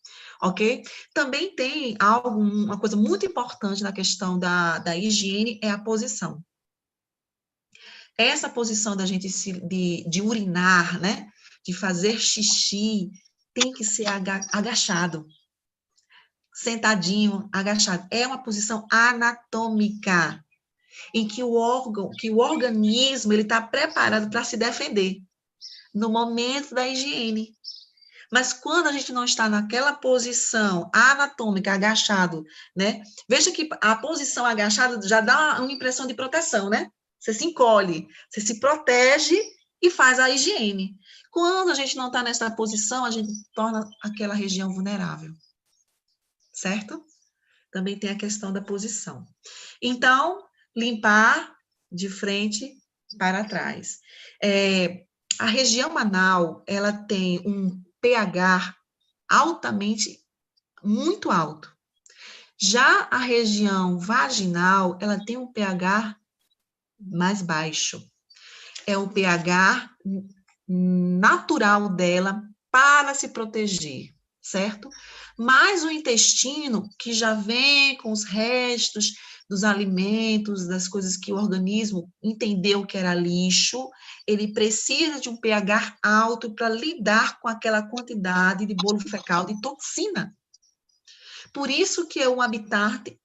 ok? Também tem uma coisa muito importante na questão da higiene, é a posição. Essa posição da gente de urinar, né? De fazer xixi, tem que ser agachado. Sentadinho, agachado. É uma posição anatômica, em que o organismo, ele está preparado para se defender no momento da higiene. Mas quando a gente não está naquela posição anatômica, agachado, né? Veja que a posição agachada já dá uma impressão de proteção, né? Você se encolhe, você se protege e faz a higiene. Quando a gente não está nessa posição, a gente torna aquela região vulnerável. Certo? Também tem a questão da posição. Então, limpar de frente para trás. A região anal, ela tem um pH altamente, muito alto. Já a região vaginal, ela tem um pH mais baixo. É o pH natural dela para se proteger, certo? Mas o intestino, que já vem com os restos dos alimentos, das coisas que o organismo entendeu que era lixo, ele precisa de um pH alto para lidar com aquela quantidade de bolo fecal de toxina. Por isso que é um habitat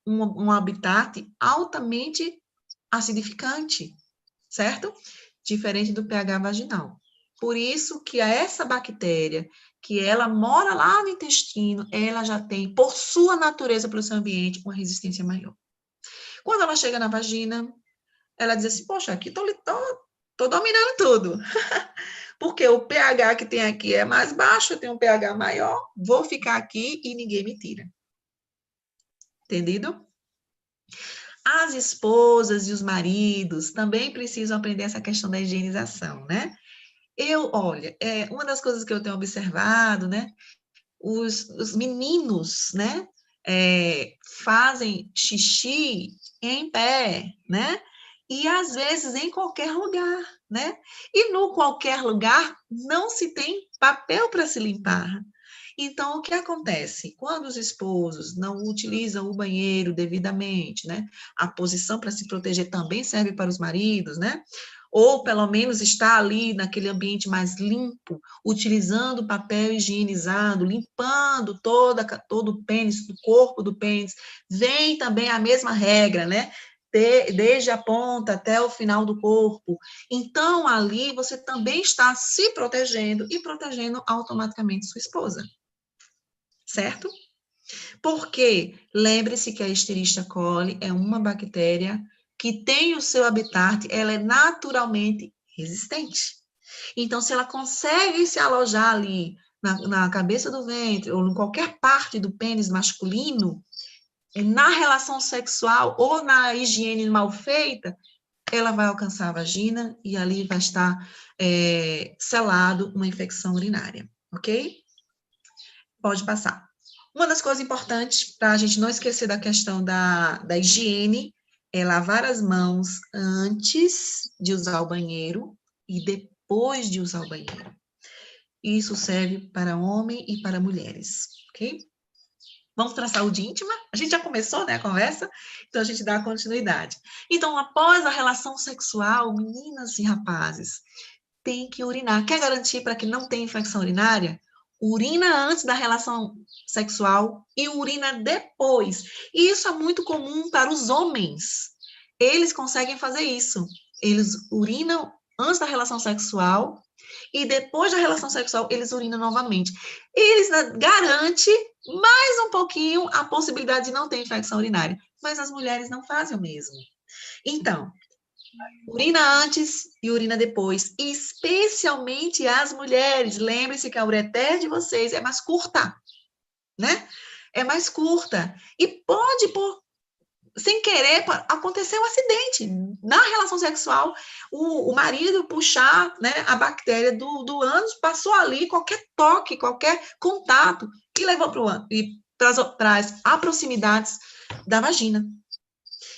altamente acidificante, certo? Diferente do pH vaginal. Por isso que essa bactéria, que ela mora lá no intestino, ela já tem, por sua natureza, pelo seu ambiente, uma resistência maior. Quando ela chega na vagina, ela diz assim, poxa, aqui tô dominando tudo. Porque o pH que tem aqui é mais baixo, eu tenho um pH maior, vou ficar aqui e ninguém me tira. Entendido? As esposas e os maridos também precisam aprender essa questão da higienização, né? Olha, uma das coisas que eu tenho observado, né? Os meninos, né? Fazem xixi em pé, né? E às vezes em qualquer lugar, né? E no qualquer lugar não se tem papel para se limpar. Então, o que acontece? Quando os esposos não utilizam o banheiro devidamente, né? A posição para se proteger também serve para os maridos, né? Ou, pelo menos, está ali naquele ambiente mais limpo, utilizando papel higienizado, limpando todo o pênis, do corpo do pênis. Vem também a mesma regra, né? Desde a ponta até o final do corpo. Então, ali você também está se protegendo e protegendo automaticamente sua esposa. Certo? Porque lembre-se que a Escherichia coli é uma bactéria que tem o seu habitat, ela é naturalmente resistente. Então, se ela consegue se alojar ali na cabeça do ventre ou em qualquer parte do pênis masculino, na relação sexual ou na higiene mal feita, ela vai alcançar a vagina e ali vai estar selado uma infecção urinária, ok? Pode passar. Uma das coisas importantes para a gente não esquecer da questão da higiene é lavar as mãos antes de usar o banheiro e depois de usar o banheiro. Isso serve para homem e para mulheres, ok? Vamos para a saúde íntima? A gente já começou, né, a conversa? Então, a gente dá continuidade. Então, após a relação sexual, meninas e rapazes, tem que urinar. Quer garantir para que não tenha infecção urinária? Urina antes da relação sexual e urina depois. E isso é muito comum para os homens. Eles conseguem fazer isso. Eles urinam antes da relação sexual e depois da relação sexual eles urinam novamente. Eles garantem mais um pouquinho a possibilidade de não ter infecção urinária. mas as mulheres não fazem o mesmo. Então, urina antes e urina depois, especialmente as mulheres. Lembre-se que a ureter de vocês é mais curta, né? É mais curta. E pode, sem querer, acontecer um acidente. Na relação sexual, o marido puxar, né, a bactéria do ânus, passou ali, qualquer toque, qualquer contato, e levou para as proximidades da vagina.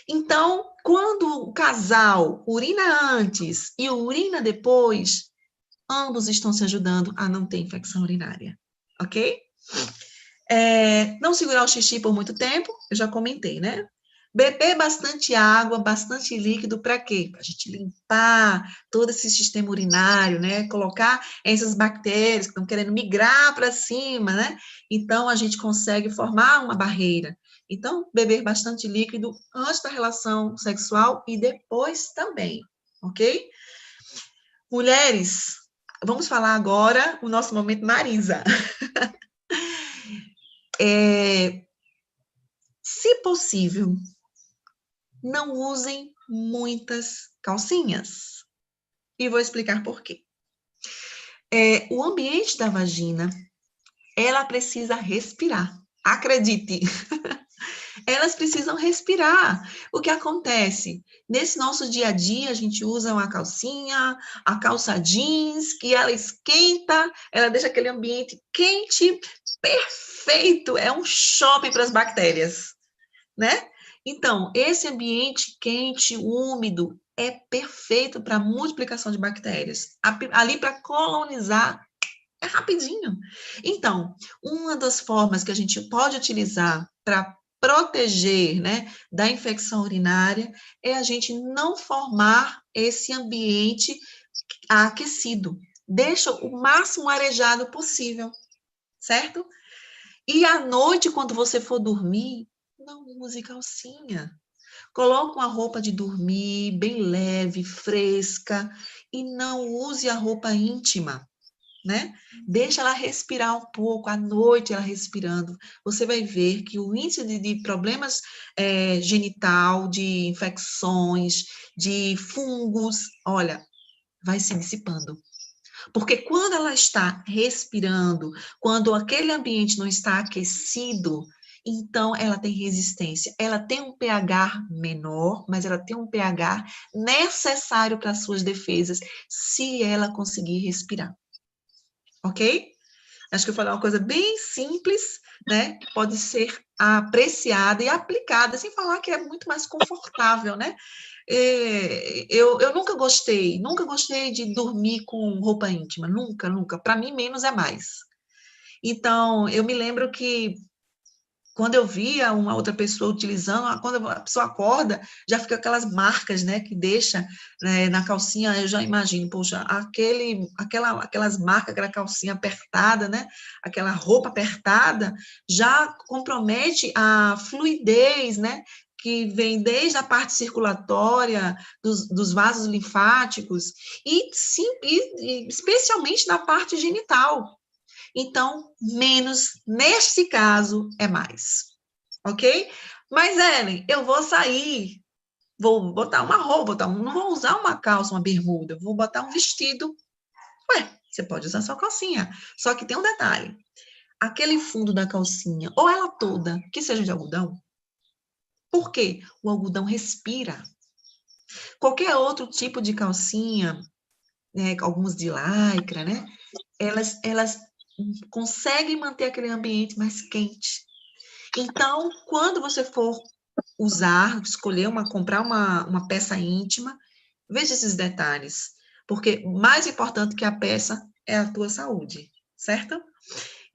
Então, quando o casal urina antes e urina depois, ambos estão se ajudando a não ter infecção urinária, ok? Não segurar o xixi por muito tempo, eu já comentei, né? Beber bastante água, bastante líquido, para quê? Para a gente limpar todo esse sistema urinário, né? Colocar essas bactérias que estão querendo migrar para cima, né? Então, a gente consegue formar uma barreira. Então, beber bastante líquido antes da relação sexual e depois também, ok? Mulheres, vamos falar agora o nosso momento Marisa. Se possível, não usem muitas calcinhas. E vou explicar por quê. O ambiente da vagina, ela precisa respirar. Acredite. Elas precisam respirar. O que acontece? Nesse nosso dia a dia, a gente usa uma calcinha, a calça jeans, que ela esquenta, ela deixa aquele ambiente quente, perfeito. É um shopping para as bactérias, né? Então, esse ambiente quente, úmido, é perfeito para a multiplicação de bactérias. Ali para colonizar é rapidinho. Então, uma das formas que a gente pode utilizar para proteger, né, da infecção urinária é a gente não formar esse ambiente aquecido. Deixa o máximo arejado possível, certo? E à noite, quando você for dormir, não use calcinha. Coloque uma roupa de dormir bem leve, fresca, e não use a roupa íntima, né? Deixa ela respirar um pouco, à noite ela respirando. Você vai ver que o índice de problemas genital, de infecções, de fungos, olha, vai se dissipando. Porque quando ela está respirando, quando aquele ambiente não está aquecido, então ela tem resistência. Ela tem um pH menor, mas ela tem um pH necessário para as suas defesas, se ela conseguir respirar. Ok? Acho que eu falei uma coisa bem simples, né? Pode ser apreciada e aplicada, sem falar que é muito mais confortável, né? Eu nunca gostei de dormir com roupa íntima, nunca. Para mim, menos é mais. Então, eu me lembro que quando eu via uma outra pessoa utilizando, quando a pessoa acorda, já fica aquelas marcas, né, que deixa, né, na calcinha, eu já imagino, poxa, aquelas marcas, aquela calcinha apertada, né, aquela roupa apertada, já compromete a fluidez, né, que vem desde a parte circulatória, dos vasos linfáticos, e especialmente na parte genital. Então, menos, neste caso, é mais. Ok? Mas, Ellen, eu vou sair, vou botar uma roupa, não vou usar uma calça, uma bermuda, vou botar um vestido. Ué, você pode usar sua calcinha. Só que tem um detalhe. Aquele fundo da calcinha, ou ela toda, que seja de algodão. Por quê? O algodão respira. Qualquer outro tipo de calcinha, né, alguns de lycra, né? Elas conseguem manter aquele ambiente mais quente. Então, quando você for comprar uma peça íntima, veja esses detalhes, porque mais importante que a peça é a tua saúde, certo?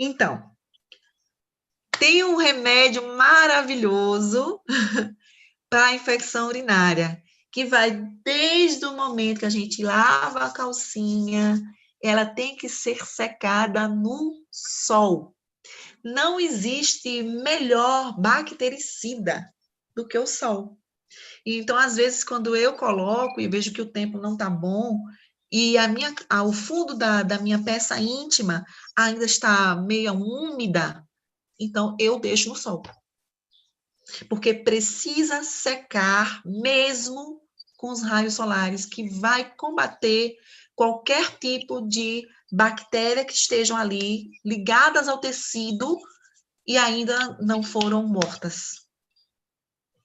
Então, tem um remédio maravilhoso para a infecção urinária, que vai desde o momento que a gente lava a calcinha, ela tem que ser secada no sol. Não existe melhor bactericida do que o sol. Então, às vezes, quando eu coloco e vejo que o tempo não está bom, e o fundo da minha peça íntima ainda está meio úmida, então eu deixo no sol. porque precisa secar mesmo com os raios solares, que vai combater qualquer tipo de bactéria que estejam ali ligadas ao tecido e ainda não foram mortas.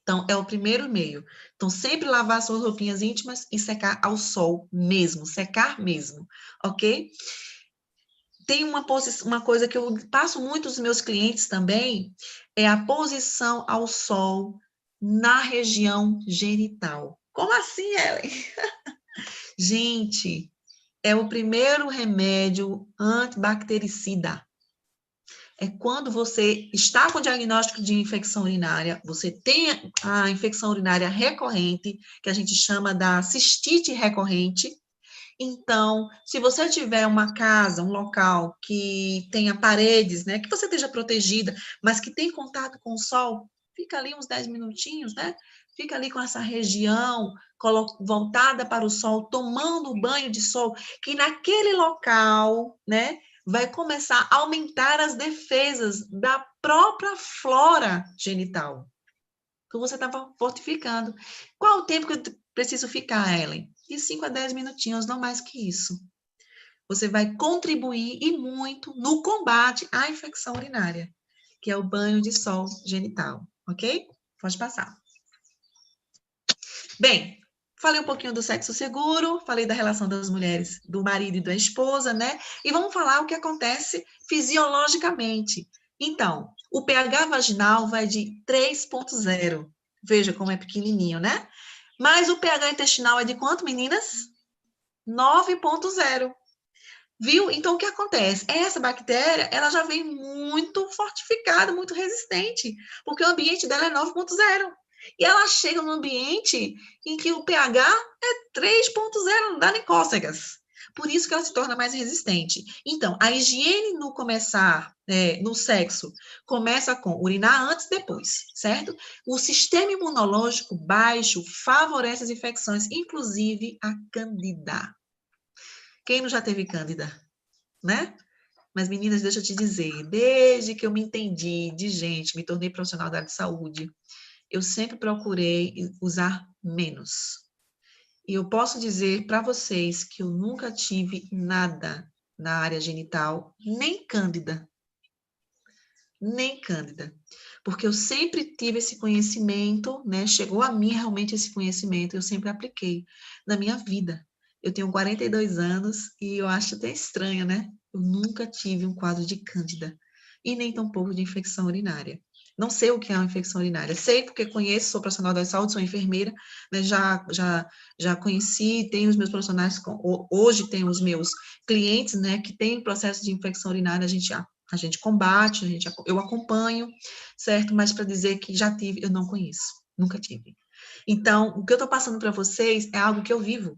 Então, é o primeiro meio. Então, sempre lavar suas roupinhas íntimas e secar ao sol mesmo, secar mesmo, ok? Tem uma coisa que eu passo muito aos meus clientes também, é a posição ao sol na região genital. Como assim, Ellen? Gente, é o primeiro remédio antibactericida. É quando você está com diagnóstico de infecção urinária, você tem a infecção urinária recorrente, que a gente chama da cistite recorrente. Então, se você tiver uma casa, um local que tenha paredes, né, que você esteja protegida, mas que tem contato com o sol, fica ali uns 10 minutinhos, né? Fica ali com essa região voltada para o sol, tomando o banho de sol, que naquele local, né, vai começar a aumentar as defesas da própria flora genital. Então, você está fortificando. Qual o tempo que eu preciso ficar, Ellen? De 5 a 10 minutinhos, não mais que isso. Você vai contribuir e muito no combate à infecção urinária, que é o banho de sol genital, ok? Pode passar. Bem, falei um pouquinho do sexo seguro, falei da relação das mulheres, do marido e da esposa, né? E vamos falar o que acontece fisiologicamente. Então, o pH vaginal vai de 3,0. Veja como é pequenininho, né? Mas o pH intestinal é de quanto, meninas? 9,0. Viu? Então, o que acontece? Essa bactéria, ela já vem muito fortificada, muito resistente, porque o ambiente dela é 9,0. E ela chega num ambiente em que o pH é 3,0, não dá nem cócegas. Por isso que ela se torna mais resistente. Então, a higiene no começar, no sexo, começa com urinar antes e depois, certo? O sistema imunológico baixo favorece as infecções, inclusive a candida. Quem não já teve candida, né? Mas, meninas, deixa eu te dizer, desde que eu me entendi de gente, me tornei profissional da área de saúde, eu sempre procurei usar menos. E eu posso dizer para vocês que eu nunca tive nada na área genital, nem cândida. Nem cândida. Porque eu sempre tive esse conhecimento, né? Chegou a mim realmente esse conhecimento, eu sempre apliquei na minha vida. Eu tenho 42 anos e eu acho até estranho, né? Eu nunca tive um quadro de cândida e nem tampouco de infecção urinária. Não sei o que é uma infecção urinária. Sei porque conheço, sou profissional da saúde, sou enfermeira, né? Já conheci, tenho os meus profissionais, hoje tenho os meus clientes, né, que têm processo de infecção urinária, a gente combate, eu acompanho, certo? Mas para dizer que já tive, eu não conheço, nunca tive. Então, o que eu estou passando para vocês é algo que eu vivo,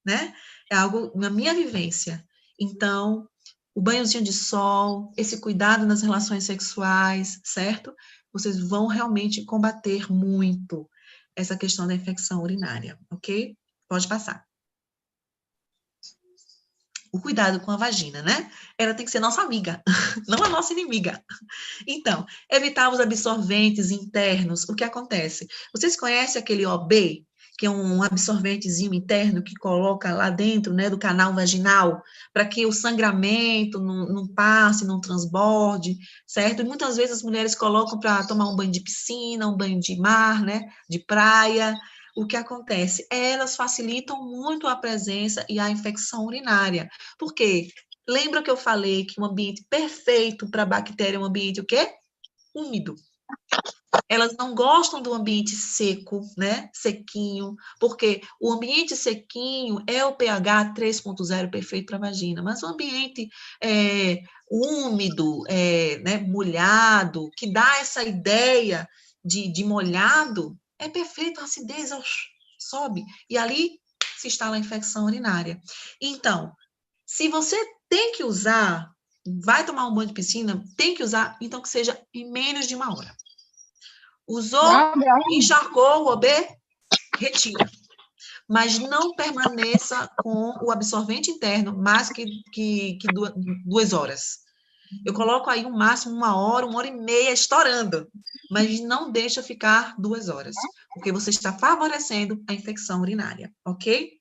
né? É algo na minha vivência. Então, o banhozinho de sol, esse cuidado nas relações sexuais, certo? Vocês vão realmente combater muito essa questão da infecção urinária, ok? Pode passar. O cuidado com a vagina, né? Ela tem que ser nossa amiga, não a nossa inimiga. Então, evitar os absorventes internos. O que acontece? Vocês conhecem aquele OB, que é um absorventezinho interno que coloca lá dentro, né, do canal vaginal, para que o sangramento não passe, não transborde, certo? E muitas vezes as mulheres colocam para tomar um banho de piscina, um banho de mar, né, de praia. O que acontece? Elas facilitam muito a presença e a infecção urinária. Por quê? Lembra que eu falei que um ambiente perfeito para bactéria é um ambiente o quê? Úmido. Elas não gostam do ambiente seco, né? Sequinho, porque o ambiente sequinho é o pH 3,0 perfeito para a vagina, mas o ambiente úmido, né, molhado, que dá essa ideia de molhado, é perfeito, a acidez sobe, e ali se instala a infecção urinária. Então, se você tem que usar, vai tomar um banho de piscina, tem que usar, então que seja em menos de 1 hora. Usou, encharcou o OB, retira. Mas não permaneça com o absorvente interno mais que 2 horas. Eu coloco aí um máximo 1 hora e meia, estourando, mas não deixa ficar 2 horas, porque você está favorecendo a infecção urinária, ok?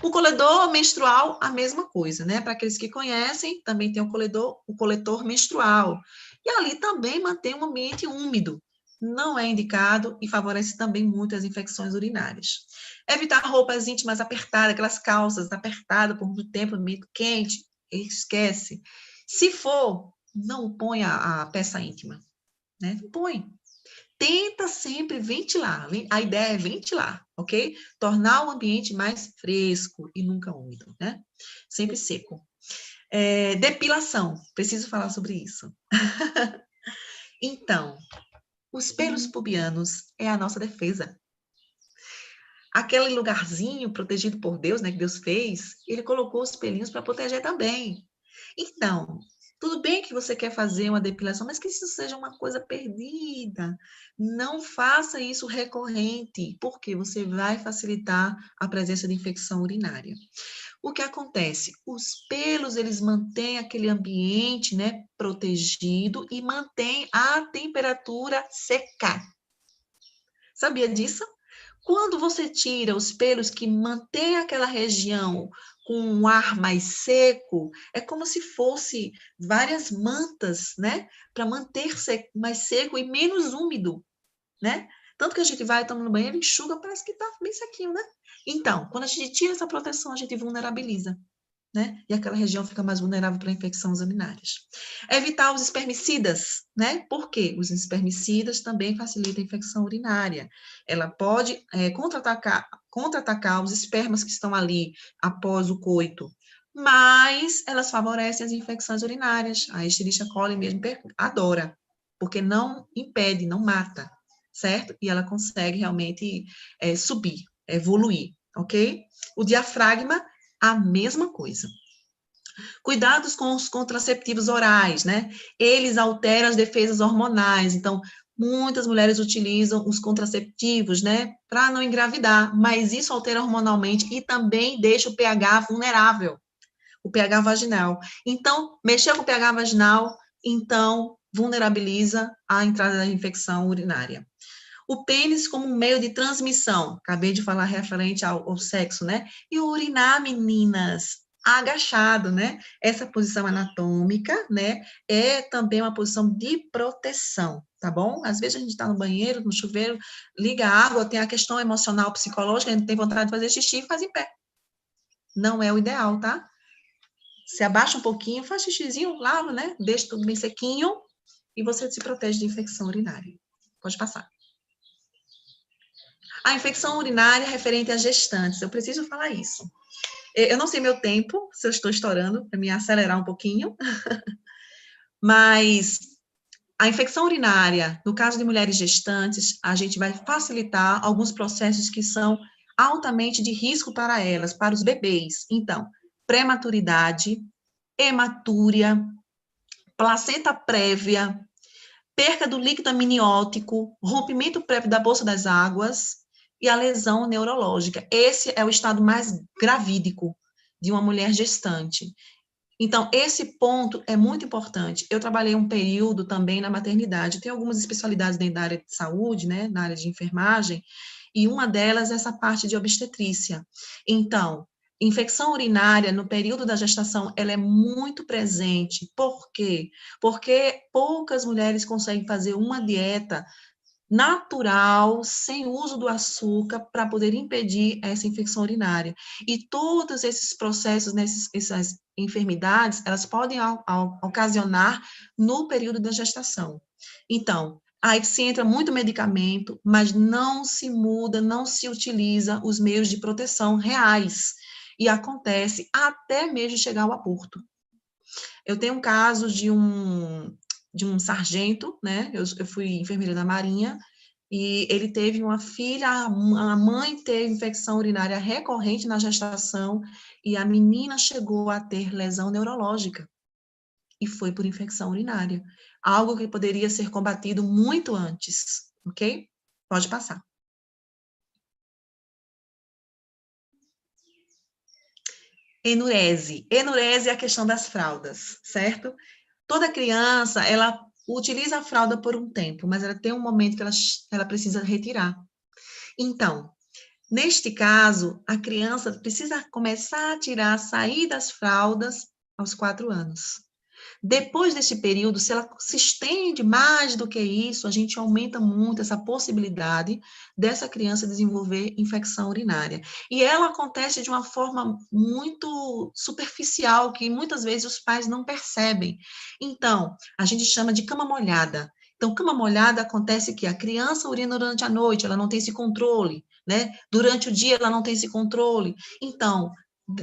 O coletor menstrual, a mesma coisa, né? Para aqueles que conhecem, também tem o coletor menstrual. E ali também mantém um ambiente úmido. Não é indicado e favorece também muito as infecções urinárias. Evitar roupas íntimas apertadas, aquelas calças apertadas por muito tempo, meio quente, esquece. Se for, não ponha a peça íntima, né? Não põe. Tenta sempre ventilar. A ideia é ventilar, ok? Tornar o ambiente mais fresco e nunca úmido, né? Sempre seco. Depilação. Preciso falar sobre isso. Então, os pelos pubianos é a nossa defesa. Aquele lugarzinho protegido por Deus, né, que Deus fez, ele colocou os pelinhos para proteger também. Então, tudo bem que você quer fazer uma depilação, mas que isso seja uma coisa perdida. Não faça isso recorrente, porque você vai facilitar a presença de infecção urinária. O que acontece? Os pelos, eles mantêm aquele ambiente, né, protegido e mantêm a temperatura seca. Sabia disso? Quando você tira os pelos que mantêm aquela região com um ar mais seco, é como se fosse várias mantas, né? Para manter mais seco e menos úmido, né? Tanto que a gente vai, toma no banheiro, enxuga, parece que está bem sequinho, né? Então, quando a gente tira essa proteção, a gente vulnerabiliza, né? E aquela região fica mais vulnerável para infecções urinárias. Evitar os espermicidas, né? Por quê? Os espermicidas também facilitam a infecção urinária. Ela pode contra-atacar os espermas que estão ali após o coito, mas elas favorecem as infecções urinárias. A Escherichia coli mesmo adora, porque não impede, não mata, certo? E ela consegue realmente subir, evoluir, ok? O diafragma, a mesma coisa. Cuidados com os contraceptivos orais, né? Eles alteram as defesas hormonais, então, muitas mulheres utilizam os contraceptivos, né, para não engravidar, mas isso altera hormonalmente e também deixa o pH vulnerável, o pH vaginal. Então, mexer com o pH vaginal, então, vulnerabiliza a entrada da infecção urinária. O pênis como meio de transmissão, acabei de falar referente ao sexo, né? E urinar, meninas, agachado, né? Essa posição anatômica, né? É também uma posição de proteção, tá bom? Às vezes a gente está no banheiro, no chuveiro, liga a água, tem a questão emocional, psicológica, a gente tem vontade de fazer xixi e faz em pé. Não é o ideal, tá? Se abaixa um pouquinho, faz xixizinho, lava, né? Deixa tudo bem sequinho e você se protege de infecção urinária. Pode passar. A infecção urinária referente a gestantes, eu preciso falar isso. Eu não sei meu tempo, se eu estou estourando, para me acelerar um pouquinho, mas a infecção urinária, no caso de mulheres gestantes, a gente vai facilitar alguns processos que são altamente de risco para elas, para os bebês. Então, prematuridade, hematúria, placenta prévia, perca do líquido amniótico, rompimento prévio da bolsa das águas e a lesão neurológica. Esse é o estado mais gravídico de uma mulher gestante. Então, esse ponto é muito importante. Eu trabalhei um período também na maternidade. Tem algumas especialidades dentro da área de saúde, né, na área de enfermagem, e uma delas é essa parte de obstetrícia. Então, infecção urinária no período da gestação, ela é muito presente. Por quê? Porque poucas mulheres conseguem fazer uma dieta natural, sem uso do açúcar, para poder impedir essa infecção urinária. E todos esses processos, essas enfermidades, elas podem ocasionar no período da gestação. Então, aí se entra muito medicamento, mas não se muda, não se utiliza os meios de proteção reais. E acontece até mesmo chegar ao aborto. Eu tenho um caso de um sargento, né? Eu fui enfermeira da Marinha, e ele teve uma filha, a mãe teve infecção urinária recorrente na gestação, e a menina chegou a ter lesão neurológica, e foi por infecção urinária. Algo que poderia ser combatido muito antes, ok? Pode passar. Enurese. Enurese é a questão das fraldas, certo? Toda criança, ela utiliza a fralda por um tempo, mas ela tem um momento que ela precisa retirar. Então, neste caso, a criança precisa começar a tirar, sair das fraldas aos 4 anos. Depois desse período, se ela se estende mais do que isso, a gente aumenta muito essa possibilidade dessa criança desenvolver infecção urinária. E ela acontece de uma forma muito superficial, que muitas vezes os pais não percebem. Então, a gente chama de cama molhada. Então, cama molhada acontece que a criança urina durante a noite, ela não tem esse controle, né? Durante o dia, ela não tem esse controle. Então,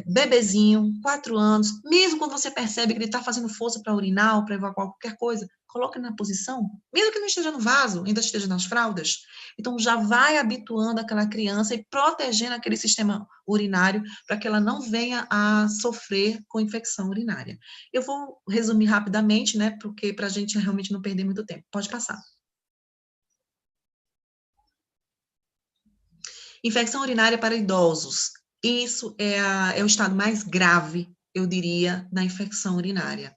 bebezinho, 4 anos, mesmo quando você percebe que ele está fazendo força para urinar ou para evacuar qualquer coisa, coloca ele na posição, mesmo que não esteja no vaso, ainda esteja nas fraldas. Então, já vai habituando aquela criança e protegendo aquele sistema urinário para que ela não venha a sofrer com infecção urinária. Eu vou resumir rapidamente, né, porque para a gente realmente não perder muito tempo. Pode passar. Infecção urinária para idosos. Isso é o estado mais grave, eu diria, da infecção urinária.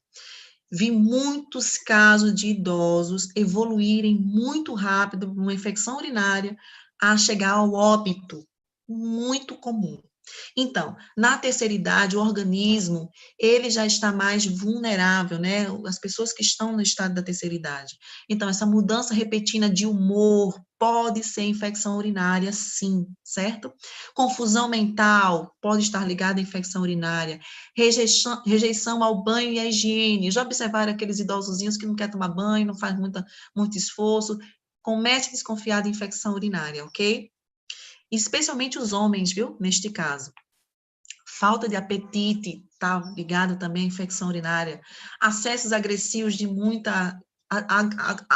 Vi muitos casos de idosos evoluírem muito rápido uma infecção urinária a chegar ao óbito, muito comum. Então, na terceira idade, o organismo, ele já está mais vulnerável, né? As pessoas que estão no estado da terceira idade. Então, essa mudança repentina de humor pode ser infecção urinária, sim, certo? Confusão mental pode estar ligada à infecção urinária. Rejeição ao banho e à higiene. Já observaram aqueles idosozinhos que não querem tomar banho, não faz muito esforço? Comece a desconfiar de infecção urinária, ok? Especialmente os homens, viu? Neste caso. Falta de apetite, tá ligado também à infecção urinária. Acessos agressivos de muita...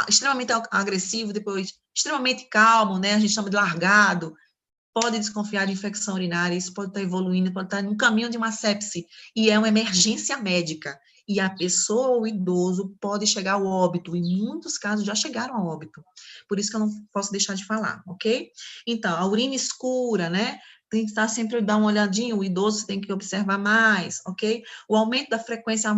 extremamente agressivo, depois extremamente calmo, né? A gente chama de largado. Pode desconfiar de infecção urinária, isso pode estar evoluindo, pode estar no caminho de uma sepse, e é uma emergência médica. E a pessoa, o idoso, pode chegar ao óbito, em muitos casos já chegaram ao óbito. Por isso que eu não posso deixar de falar, ok? Então, a urina escura, né? Tem que estar sempre, dar uma olhadinha, o idoso tem que observar mais, ok? O aumento da frequência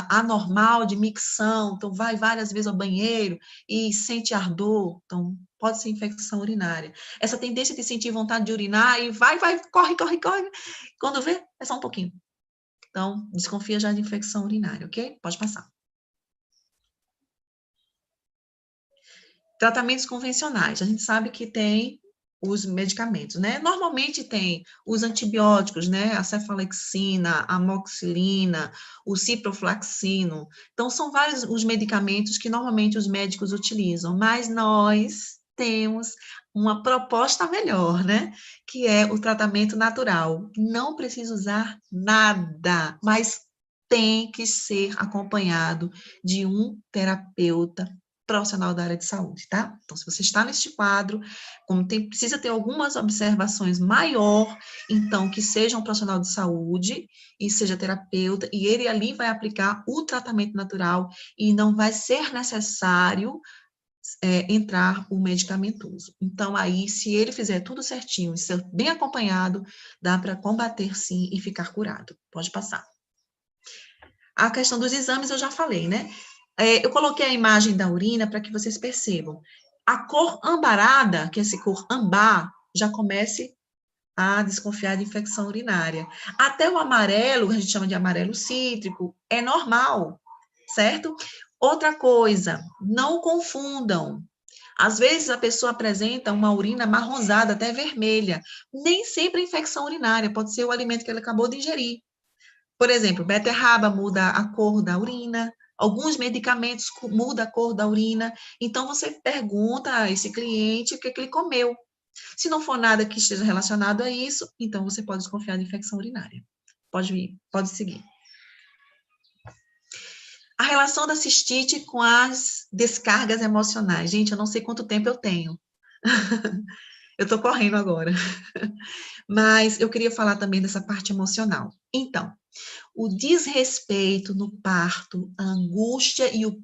anormal de micção, então vai várias vezes ao banheiro e sente ardor, então pode ser infecção urinária. Essa tendência de sentir vontade de urinar e vai, corre. Quando vê, é só um pouquinho. Então, desconfia já de infecção urinária, ok? Pode passar. Tratamentos convencionais. A gente sabe que tem os medicamentos, né? Normalmente tem os antibióticos, né? A cefalexina, a amoxicilina, o ciprofloxacino. Então, são vários os medicamentos que normalmente os médicos utilizam, mas nós temos uma proposta melhor, né? Que é o tratamento natural. Não precisa usar nada, mas tem que ser acompanhado de um terapeuta profissional da área de saúde, tá? Então, se você está neste quadro, como precisa ter algumas observações maior, então, que seja um profissional de saúde e seja terapeuta, e ele ali vai aplicar o tratamento natural e não vai ser necessário entrar o medicamentoso. Então, aí, se ele fizer tudo certinho e ser bem acompanhado, dá para combater sim e ficar curado. Pode passar. A questão dos exames eu já falei, né? Eu coloquei a imagem da urina para que vocês percebam. A cor ambarada, que é essa cor ambar, já comece a desconfiar de infecção urinária. Até o amarelo, a gente chama de amarelo cítrico, é normal, certo? Outra coisa, não confundam. Às vezes a pessoa apresenta uma urina amarronzada, até vermelha. Nem sempre é infecção urinária, pode ser o alimento que ele acabou de ingerir. Por exemplo, beterraba muda a cor da urina, alguns medicamentos mudam a cor da urina. Então, você pergunta a esse cliente o que ele comeu. Se não for nada que esteja relacionado a isso, então você pode desconfiar de infecção urinária. Pode seguir. A relação da cistite com as descargas emocionais. Gente, eu não sei quanto tempo eu tenho. Eu estou correndo agora. Mas eu queria falar também dessa parte emocional. Então, o desrespeito no parto, a angústia e o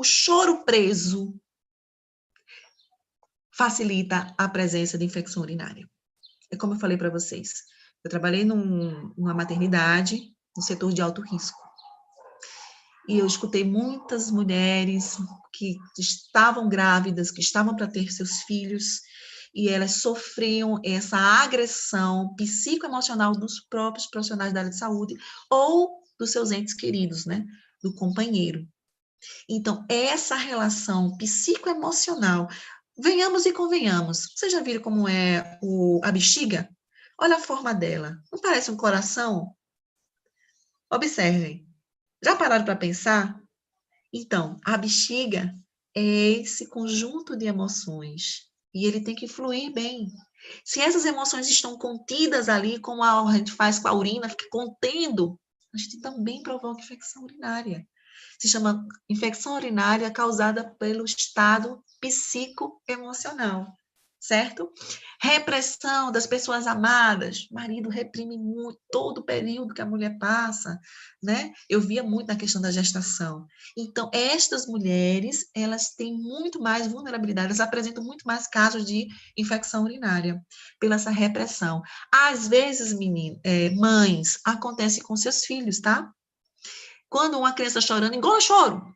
choro preso facilita a presença de infecção urinária. É como eu falei para vocês, eu trabalhei numa maternidade, no setor de alto risco. E eu escutei muitas mulheres que estavam grávidas, que estavam para ter seus filhos, e elas sofriam essa agressão psicoemocional dos próprios profissionais da área de saúde ou dos seus entes queridos, né? Do companheiro. Então, essa relação psicoemocional, venhamos e convenhamos, vocês já viram como é a bexiga? Olha a forma dela, não parece um coração? Observem. Já pararam para pensar? Então, a bexiga é esse conjunto de emoções e ele tem que fluir bem. Se essas emoções estão contidas ali, como a gente faz com a urina, fica contendo, a gente também provoca infecção urinária. Se chama infecção urinária causada pelo estado psicoemocional, certo? Repressão das pessoas amadas. O marido reprime muito todo o período que a mulher passa, né? Eu via muito na questão da gestação. Então, estas mulheres, elas têm muito mais vulnerabilidade, elas apresentam muito mais casos de infecção urinária, pela essa repressão. Às vezes, mães, acontece com seus filhos, tá? Quando uma criança está chorando, engola o choro.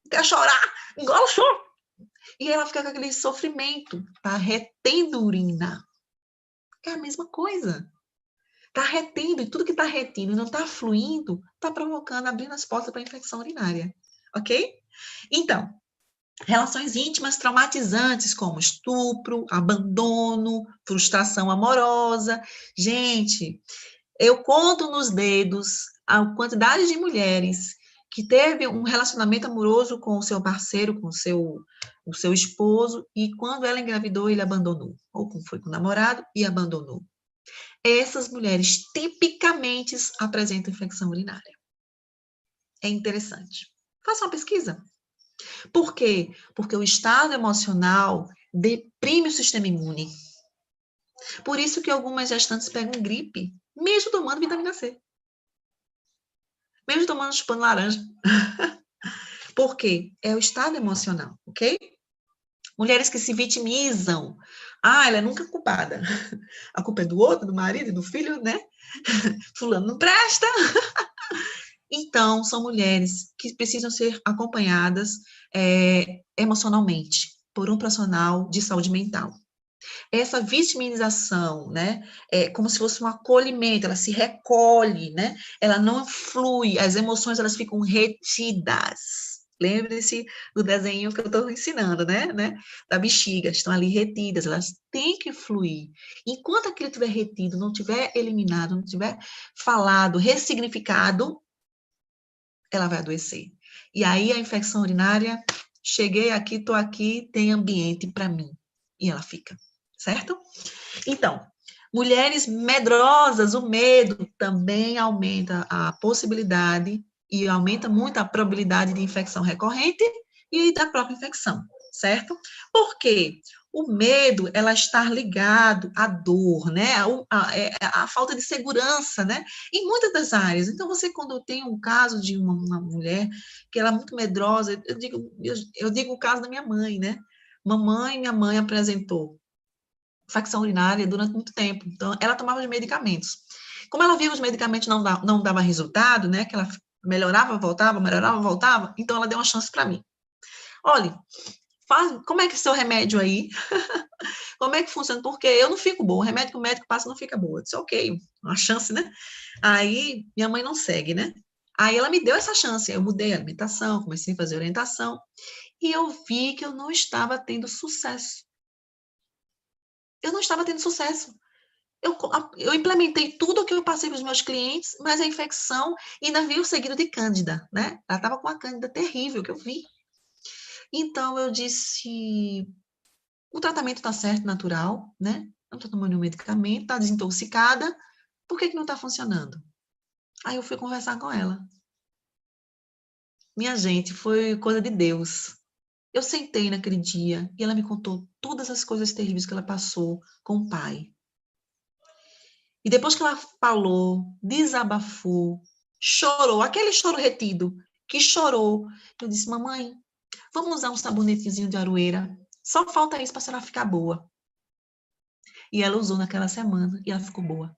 Quer chorar, engola o choro. E ela fica com aquele sofrimento, tá retendo urina. É a mesma coisa. Tá retendo, e tudo que tá retendo e não tá fluindo, tá provocando, abrindo as portas para infecção urinária. Ok? Então, relações íntimas traumatizantes, como estupro, abandono, frustração amorosa. Gente, eu conto nos dedos a quantidade de mulheres que teve um relacionamento amoroso com o seu parceiro, com o seu esposo, e quando ela engravidou, ele abandonou. Ou foi com o namorado e abandonou. Essas mulheres tipicamente apresentam infecção urinária. É interessante. Faça uma pesquisa. Por quê? Porque o estado emocional deprime o sistema imune. Por isso que algumas gestantes pegam gripe, mesmo tomando vitamina C. Mesmo tomando chupando laranja. Por quê? É o estado emocional, ok? Mulheres que se vitimizam. Ah, ela é nunca culpada. A culpa é do outro, do marido, do filho, né? Fulano não presta. Então, são mulheres que precisam ser acompanhadas emocionalmente por um profissional de saúde mental. Essa vitimização, né, é como se fosse um acolhimento, ela se recolhe, né, ela não flui, as emoções, elas ficam retidas. Lembre-se do desenho que eu estou ensinando, né, da bexiga, estão ali retidas, elas têm que fluir. Enquanto aquilo estiver retido, não estiver eliminado, não estiver falado, ressignificado, ela vai adoecer. E aí a infecção urinária, cheguei aqui, estou aqui, tem ambiente para mim. E ela fica, certo? Então, mulheres medrosas, o medo também aumenta a possibilidade e aumenta muito a probabilidade de infecção recorrente e da própria infecção, certo? Por quê? O medo, ela está ligado à dor, né? A falta de segurança, né? Em muitas das áreas. Então, você, quando tem um caso de uma mulher que ela é muito medrosa, eu digo o caso da minha mãe, né? Minha mãe apresentou infecção urinária durante muito tempo. Então, ela tomava os medicamentos. Como ela via os medicamentos não dava resultado, né? Que ela melhorava, voltava, então ela deu uma chance para mim. Olha, como é que é seu remédio aí? Como é que funciona? Porque eu não fico boa. O remédio que o médico passa não fica boa. Eu disse, ok, uma chance, né? Aí, minha mãe não segue, né? Aí ela me deu essa chance. Eu mudei a alimentação, comecei a fazer orientação. E eu vi que eu não estava tendo sucesso. Eu não estava tendo sucesso. Eu implementei tudo o que eu passei para os meus clientes, mas a infecção ainda veio seguido de cândida, né? Ela estava com uma cândida terrível, que eu vi. Então, eu disse, o tratamento está certo, natural, né? Não estou tomando nenhum medicamento, está desintoxicada, por que não está funcionando? Aí eu fui conversar com ela. Minha gente, foi coisa de Deus. Eu sentei naquele dia e ela me contou todas as coisas terríveis que ela passou com o pai. E depois que ela falou, desabafou, chorou, aquele choro retido, que chorou, eu disse, mamãe, vamos usar um sabonetezinho de aroeira, só falta isso para a senhora ficar boa. E ela usou naquela semana e ela ficou boa.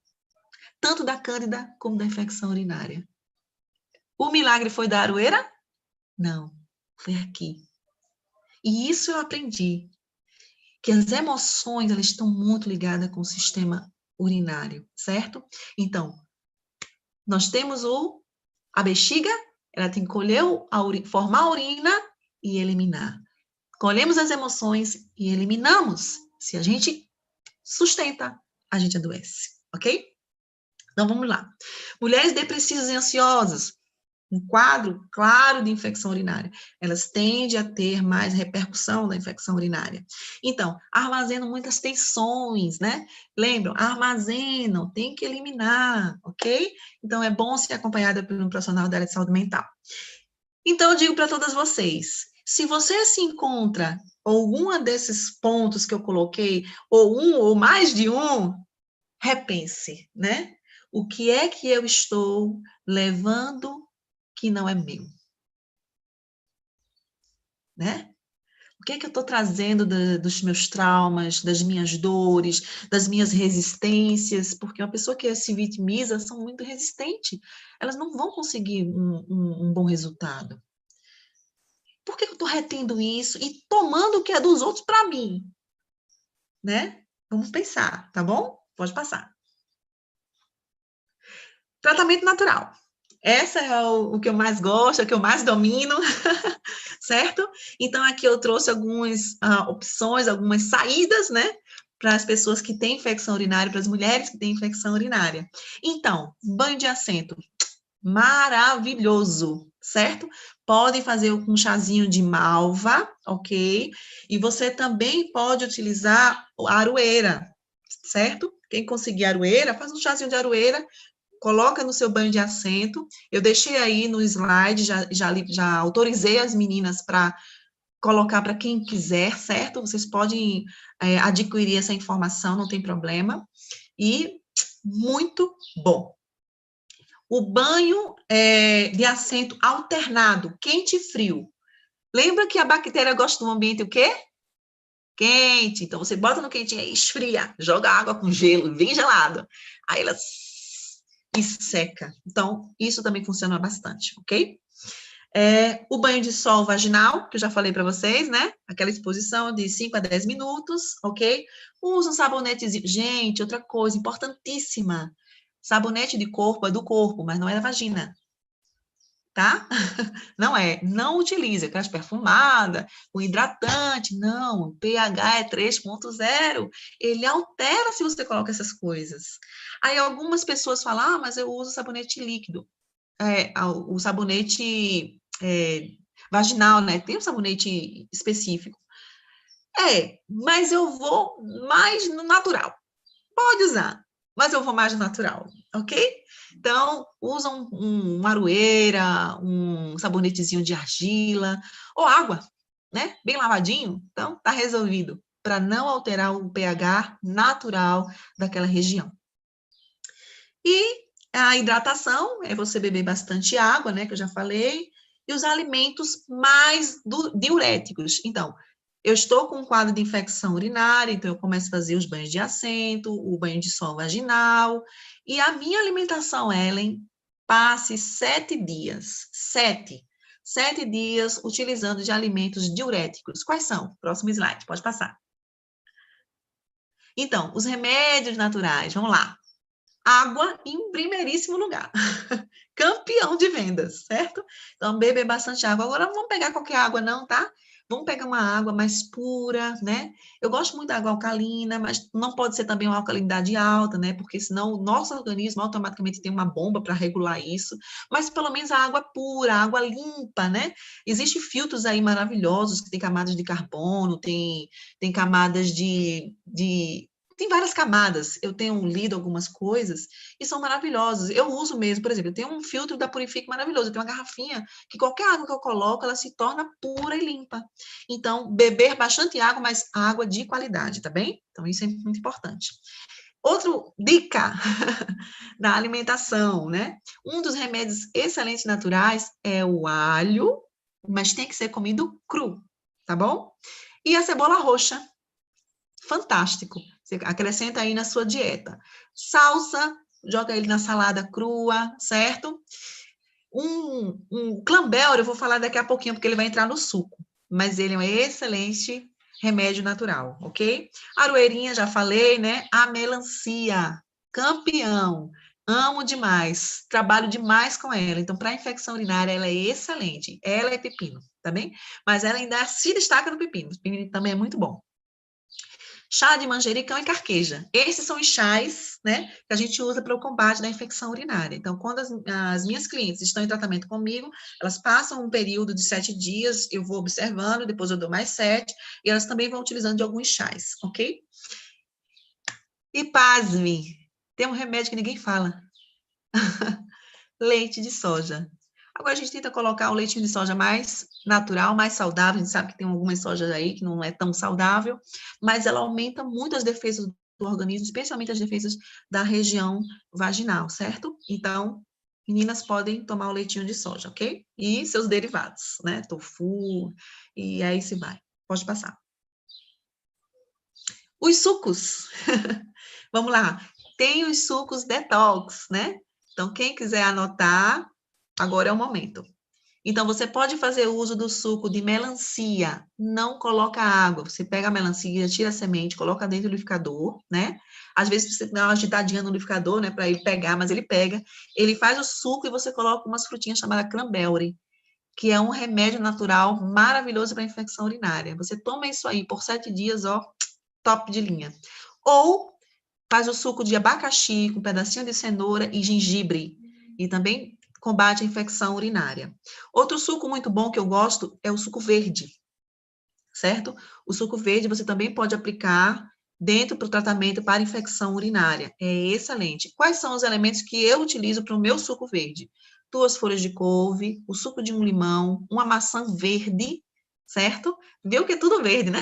Tanto da cândida como da infecção urinária. O milagre foi da aroeira? Não, foi aqui. E isso eu aprendi, que as emoções, elas estão muito ligadas com o sistema urinário, certo? Então, nós temos a bexiga, ela tem que colher formar a urina e eliminar. Colhemos as emoções e eliminamos. Se a gente sustenta, a gente adoece, ok? Então, vamos lá. Mulheres depressivas e ansiosas, um quadro claro de infecção urinária. Elas tendem a ter mais repercussão da infecção urinária. Então, armazenam muitas tensões, né? Lembram? Armazenam, tem que eliminar, ok? Então, é bom ser acompanhada por um profissional da área de saúde mental. Então, eu digo para todas vocês, se você se encontra alguma desses pontos que eu coloquei, ou um ou mais de um, repense, né? O que é que eu estou levando que não é meu? Né? O que é que eu estou trazendo dos meus traumas, das minhas dores, das minhas resistências? Porque uma pessoa que se vitimiza são muito resistentes. Elas não vão conseguir um bom resultado. Por que eu estou retendo isso e tomando o que é dos outros para mim? Né? Vamos pensar, tá bom? Pode passar. Tratamento natural. Essa é o que eu mais gosto, é o que eu mais domino, certo? Então, aqui eu trouxe algumas opções, algumas saídas, né? Para as pessoas que têm infecção urinária, para as mulheres que têm infecção urinária. Então, banho de assento, maravilhoso, certo? Podem fazer com um chazinho de malva, ok? E você também pode utilizar a aroeira, certo? Quem conseguir aroeira, faz um chazinho de aroeira, coloca no seu banho de assento. Eu deixei aí no slide, já autorizei as meninas para colocar para quem quiser, certo? Vocês podem adquirir essa informação, não tem problema. E muito bom. O banho de assento alternado, quente e frio. Lembra que a bactéria gosta de um ambiente o quê? Quente. Então, você bota no quentinho e esfria. Joga água com gelo, bem gelado. Aí ela e seca. Então, isso também funciona bastante, ok? O banho de sol vaginal, que eu já falei para vocês, né? Aquela exposição de 5 a 10 minutos, ok? Usa um sabonetezinho. Gente, outra coisa importantíssima. Sabonete de corpo é do corpo, mas não é da vagina. Tá? Não é. Não utilize aquelas perfumadas, o hidratante, não. O pH é 3.0. Ele altera se você coloca essas coisas. Aí algumas pessoas falam, mas eu uso sabonete líquido. O sabonete vaginal, né? Tem um sabonete específico. Mas eu vou mais no natural. Pode usar, mas eu vou mais no natural, ok? Então, usa uma aroeira, um sabonetezinho de argila, ou água, né? Bem lavadinho, então tá resolvido, para não alterar o pH natural daquela região. E a hidratação é você beber bastante água, né? Que eu já falei, e os alimentos mais diuréticos. Então, eu estou com um quadro de infecção urinária, então eu começo a fazer os banhos de assento, o banho de sol vaginal, e a minha alimentação, Ellen, passe 7 dias, 7 dias utilizando de alimentos diuréticos. Quais são? Próximo slide, pode passar. Então, os remédios naturais, vamos lá. Água em primeiríssimo lugar. Campeão de vendas, certo? Então, beber bastante água. Agora, não vamos pegar qualquer água, não, tá? Vamos pegar uma água mais pura, né? Eu gosto muito da água alcalina, mas não pode ser também uma alcalinidade alta, né? Porque senão o nosso organismo automaticamente tem uma bomba para regular isso. Mas pelo menos a água pura, a água limpa, né? Existem filtros aí maravilhosos que tem camadas de carbono, tem camadas tem várias camadas. Eu tenho lido algumas coisas e são maravilhosas. Eu uso mesmo, por exemplo, eu tenho um filtro da Purifique maravilhoso. Eu tenho uma garrafinha que qualquer água que eu coloco, ela se torna pura e limpa. Então, beber bastante água, mas água de qualidade, tá bem? Então, isso é muito importante. Outra dica da alimentação, né? Um dos remédios excelentes naturais é o alho, mas tem que ser comido cru, tá bom? E a cebola roxa. Fantástico. Você acrescenta aí na sua dieta. Salsa, joga ele na salada crua, certo? um Clambel, eu vou falar daqui a pouquinho, porque ele vai entrar no suco, mas ele é um excelente remédio natural, ok? Aroeirinha, já falei, né? A melancia, campeão. Amo demais, trabalho demais com ela. Então, para infecção urinária, ela é excelente. Ela é pepino, tá bem? Mas ela ainda se destaca no pepino. O pepino também é muito bom. Chá de manjericão e carqueja. Esses são os chás, né, que a gente usa para o combate da infecção urinária. Então, quando as minhas clientes estão em tratamento comigo, elas passam um período de 7 dias, eu vou observando, depois eu dou mais 7, e elas também vão utilizando de alguns chás, ok? E pasme, tem um remédio que ninguém fala. Leite de soja. Agora a gente tenta colocar o leitinho de soja mais natural, mais saudável. A gente sabe que tem algumas sojas aí que não é tão saudável, mas ela aumenta muito as defesas do organismo, especialmente as defesas da região vaginal, certo? Então, meninas podem tomar o leitinho de soja, ok? E seus derivados, né? Tofu, e aí se vai. Pode passar. Os sucos. Vamos lá. Tem os sucos detox, né? Então, quem quiser anotar, agora é o momento. Então, você pode fazer uso do suco de melancia, não coloca água. Você pega a melancia, tira a semente, coloca dentro do liquidificador, né? Às vezes você dá uma agitadinha no liquidificador, né, para ele pegar, mas ele pega. Ele faz o suco e você coloca umas frutinhas chamadas cranberry, que é um remédio natural maravilhoso para infecção urinária. Você toma isso aí por 7 dias, ó, top de linha. Ou faz o suco de abacaxi com um pedacinho de cenoura e gengibre. E também combate a infecção urinária. Outro suco muito bom que eu gosto é o suco verde, certo? O suco verde você também pode aplicar dentro do tratamento para infecção urinária. É excelente. Quais são os elementos que eu utilizo para o meu suco verde? 2 folhas de couve, o suco de um limão, uma maçã verde, certo? Viu que é tudo verde, né?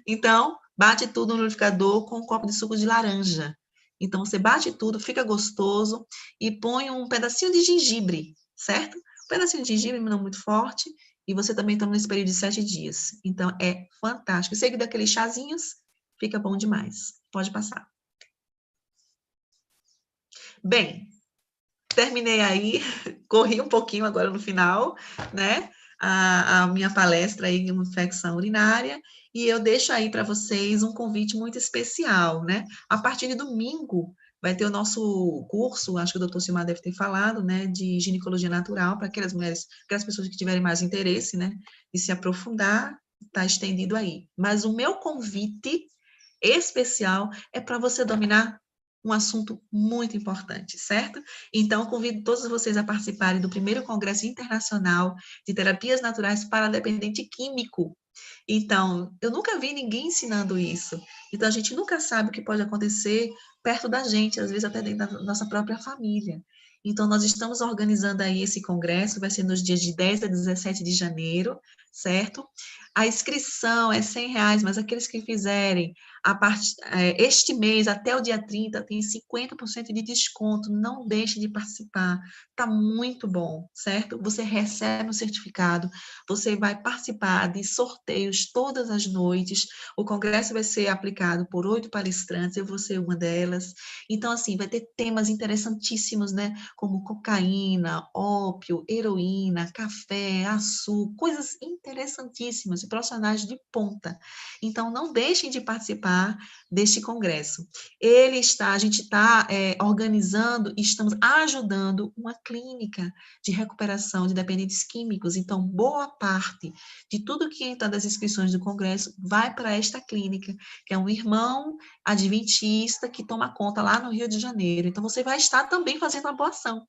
Então, bate tudo no liquidificador com um copo de suco de laranja. Então, você bate tudo, fica gostoso e põe um pedacinho de gengibre, certo? Um pedacinho de gengibre, não muito forte, e você também toma nesse período de 7 dias. Então, é fantástico. Seguido daqueles chazinhos, fica bom demais. Pode passar. Bem, terminei aí, corri um pouquinho agora no final, né? A minha palestra aí de infecção urinária, e eu deixo aí para vocês um convite muito especial, né? A partir de domingo vai ter o nosso curso, acho que o doutor Silmar deve ter falado, né, de ginecologia natural, para aquelas mulheres, aquelas pessoas que tiverem mais interesse, né, de se aprofundar, está estendido aí. Mas o meu convite especial é para você dominar um assunto muito importante, certo? Então, convido todos vocês a participarem do primeiro Congresso Internacional de Terapias Naturais para Dependente Químico. Então, eu nunca vi ninguém ensinando isso. Então, a gente nunca sabe o que pode acontecer perto da gente, às vezes até dentro da nossa própria família. Então, nós estamos organizando aí esse congresso, vai ser nos dias de 10 a 17 de janeiro, certo? A inscrição é R$100, mas aqueles que fizerem este mês, até o dia 30, tem 50% de desconto. Não deixe de participar. Está muito bom, certo? Você recebe um certificado, você vai participar de sorteios todas as noites. O congresso vai ser aplicado por 8 palestrantes, eu vou ser uma delas. Então, assim, vai ter temas interessantíssimos, né? Como cocaína, ópio, heroína, café, açúcar, coisas interessantíssimas e profissionais de ponta. Então, não deixem de participar deste congresso. A gente está organizando e estamos ajudando uma clínica de recuperação de dependentes químicos. Então, boa parte de tudo que entra das inscrições do congresso vai para esta clínica, que é um irmão adventista que toma conta lá no Rio de Janeiro. Então, você vai estar também fazendo uma boa ação.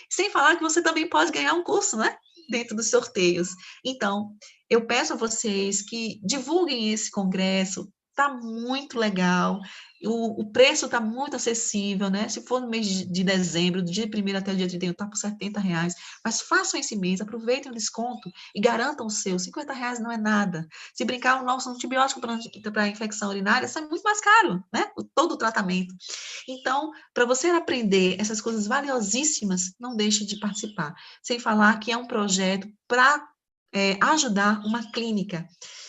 Sem falar que você também pode ganhar um curso, né? Dentro dos sorteios. Então, eu peço a vocês que divulguem esse congresso, está muito legal, o preço está muito acessível, né? Se for no mês de dezembro, do dia 1º até o dia 31, está por R$70, mas façam esse mês, aproveitem o desconto e garantam o seu, R$50 não é nada. Se brincar, o nosso antibiótico para infecção urinária sai muito mais caro, né? Todo o tratamento. Então, para você aprender essas coisas valiosíssimas, não deixe de participar. Sem falar que é um projeto para ajudar uma clínica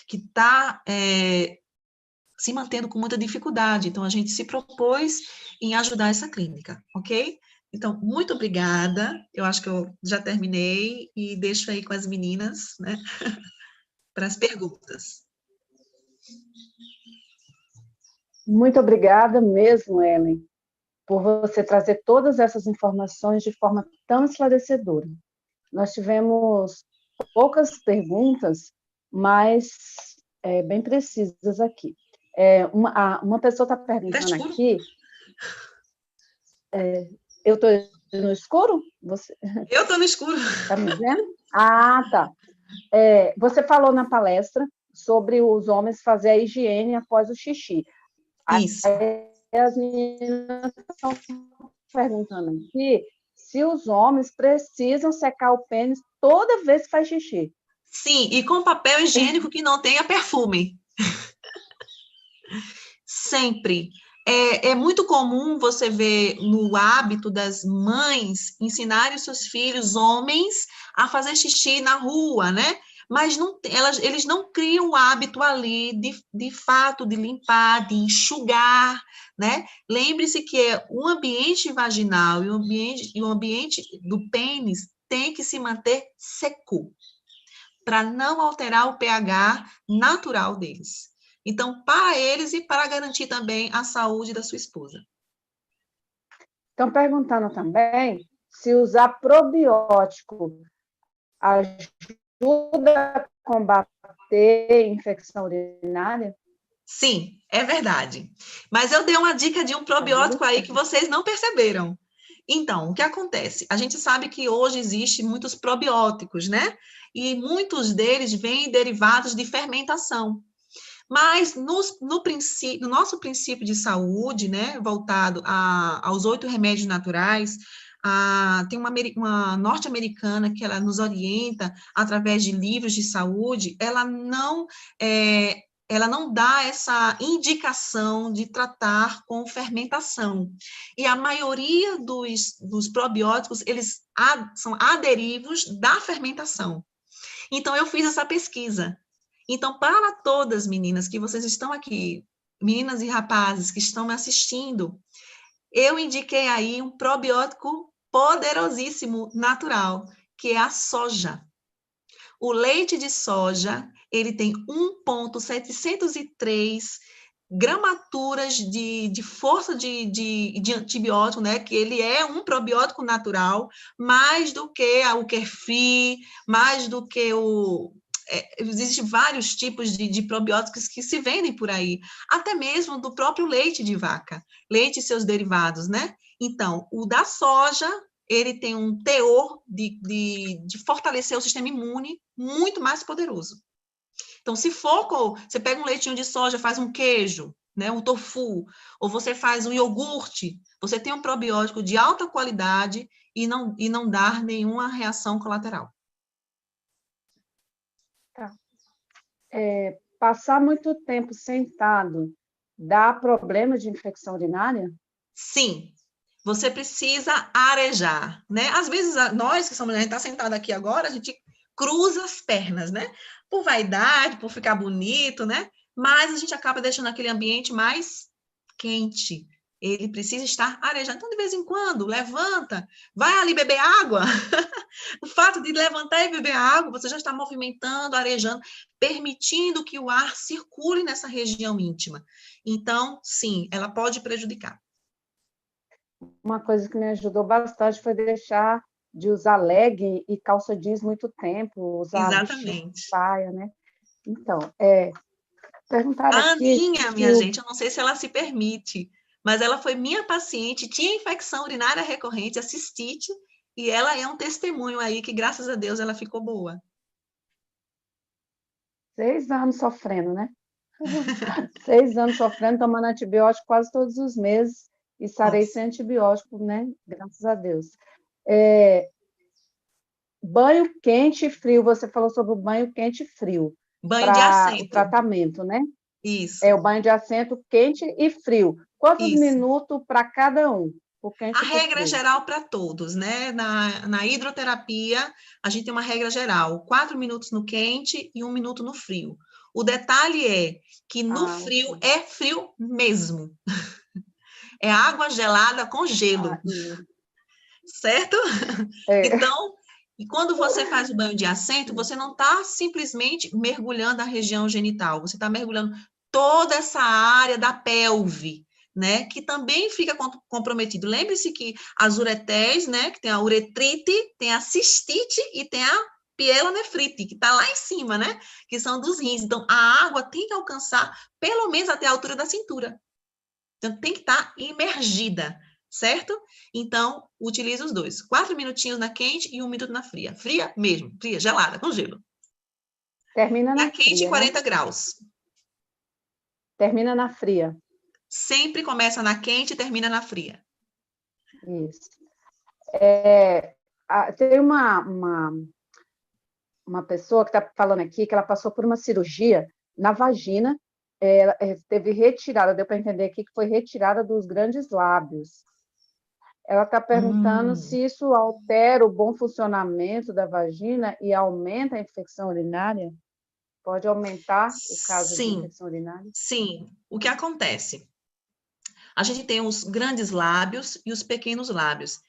que está se mantendo com muita dificuldade. Então, a gente se propôs em ajudar essa clínica, ok? Então, muito obrigada. Eu acho que eu já terminei e deixo aí com as meninas, né, para as perguntas. Muito obrigada mesmo, Ellen, por você trazer todas essas informações de forma tão esclarecedora. Nós tivemos poucas perguntas, mas bem precisas aqui. Uma pessoa está Tá perguntando escuro? aqui, eu estou no escuro? Você Eu estou no escuro. está me vendo? Ah, tá. Você falou na palestra sobre os homens fazer a higiene após o xixi. Isso. As meninas estão perguntando aqui se os homens precisam secar o pênis toda vez que faz xixi. Sim, e com papel higiênico que não tenha perfume. Sempre. É muito comum você ver no hábito das mães ensinarem os seus filhos, homens, a fazer xixi na rua, né? Mas não, eles não criam o hábito ali de fato de limpar, de enxugar, né? Lembre-se que o ambiente vaginal e o ambiente do pênis tem que se manter seco, para não alterar o pH natural deles. Então, para eles e para garantir também a saúde da sua esposa. Estão perguntando também se usar probiótico ajuda a combater infecção urinária? Sim, é verdade. Mas eu dei uma dica de um probiótico aí que vocês não perceberam. Então, o que acontece? A gente sabe que hoje existem muitos probióticos, né? E muitos deles vêm derivados de fermentação. Mas no nosso princípio de saúde, né, voltado aos 8 remédios naturais, tem uma norte-americana que ela nos orienta através de livros de saúde, ela não dá essa indicação de tratar com fermentação. E a maioria dos probióticos, eles são aderivos da fermentação. Então, eu fiz essa pesquisa. Então, para todas meninas que vocês estão aqui, meninas e rapazes que estão me assistindo, eu indiquei aí um probiótico poderosíssimo, natural, que é a soja. O leite de soja, ele tem 1,703 gramaturas de força de antibiótico, né? Que ele é um probiótico natural, mais do que o kefir, mais do que existem vários tipos de probióticos que se vendem por aí, até mesmo do próprio leite de vaca, leite e seus derivados, né? Então, o da soja, ele tem um teor de fortalecer o sistema imune muito mais poderoso. Então, se for, você pega um leitinho de soja, faz um queijo, né, um tofu, ou você faz um iogurte, você tem um probiótico de alta qualidade e não dar nenhuma reação colateral. Tá. Passar muito tempo sentado dá problema de infecção urinária? Sim. Você precisa arejar, né? Às vezes, nós que somos, a gente está sentado aqui agora, a gente cruza as pernas, né? Por vaidade, por ficar bonito, né? Mas a gente acaba deixando aquele ambiente mais quente. Ele precisa estar arejado. Então, de vez em quando, levanta, vai ali beber água. O fato de levantar e beber água, você já está movimentando, arejando, permitindo que o ar circule nessa região íntima. Então, sim, ela pode prejudicar. Uma coisa que me ajudou bastante foi deixar de usar legging e calça jeans muito tempo, usar vestido, saia, né? Então, perguntaram a aqui... Aninha, minha gente, eu não sei se ela se permite, mas ela foi minha paciente, tinha infecção urinária recorrente, a cistite, e ela é um testemunho aí que, graças a Deus, ela ficou boa. 6 anos sofrendo, né? 6 anos sofrendo, tomando antibiótico quase todos os meses, e sarei sem antibiótico, né? Graças a Deus. Banho quente e frio, você falou sobre o banho quente e frio. Banho de assento. O tratamento, né? Isso. O banho de assento quente e frio. Quantos minutos para cada um? A regra é geral para todos, né? Na hidroterapia, a gente tem uma regra geral: 4 minutos no quente e 1 minuto no frio. O detalhe é que no frio é frio mesmo. É água gelada com gelo. certo? É. Então, e quando você faz o banho de assento, você não está simplesmente mergulhando a região genital, você está mergulhando toda essa área da pelve, né, que também fica comprometido. Lembre-se que as uretés, né, que tem a uretrite, tem a cistite e tem a pielonefrite, que está lá em cima, né, que são dos rins. Então, a água tem que alcançar pelo menos até a altura da cintura. Então, tem que estar imergida, certo? Então, utilize os dois. 4 minutinhos na quente e 1 minuto na fria. Fria mesmo, fria, gelada, com gelo. Termina Na na quente, fria, 40 né? graus. Termina na fria. Sempre começa na quente e termina na fria. Isso. Tem uma pessoa que está falando aqui que ela passou por uma cirurgia na vagina, teve retirada, deu para entender aqui que foi retirada dos grandes lábios. Ela está perguntando se isso altera o bom funcionamento da vagina e aumenta a infecção urinária? Pode aumentar o caso de Sim, infecção urinária? sim. O que acontece? A gente tem os grandes lábios e os pequenos lábios.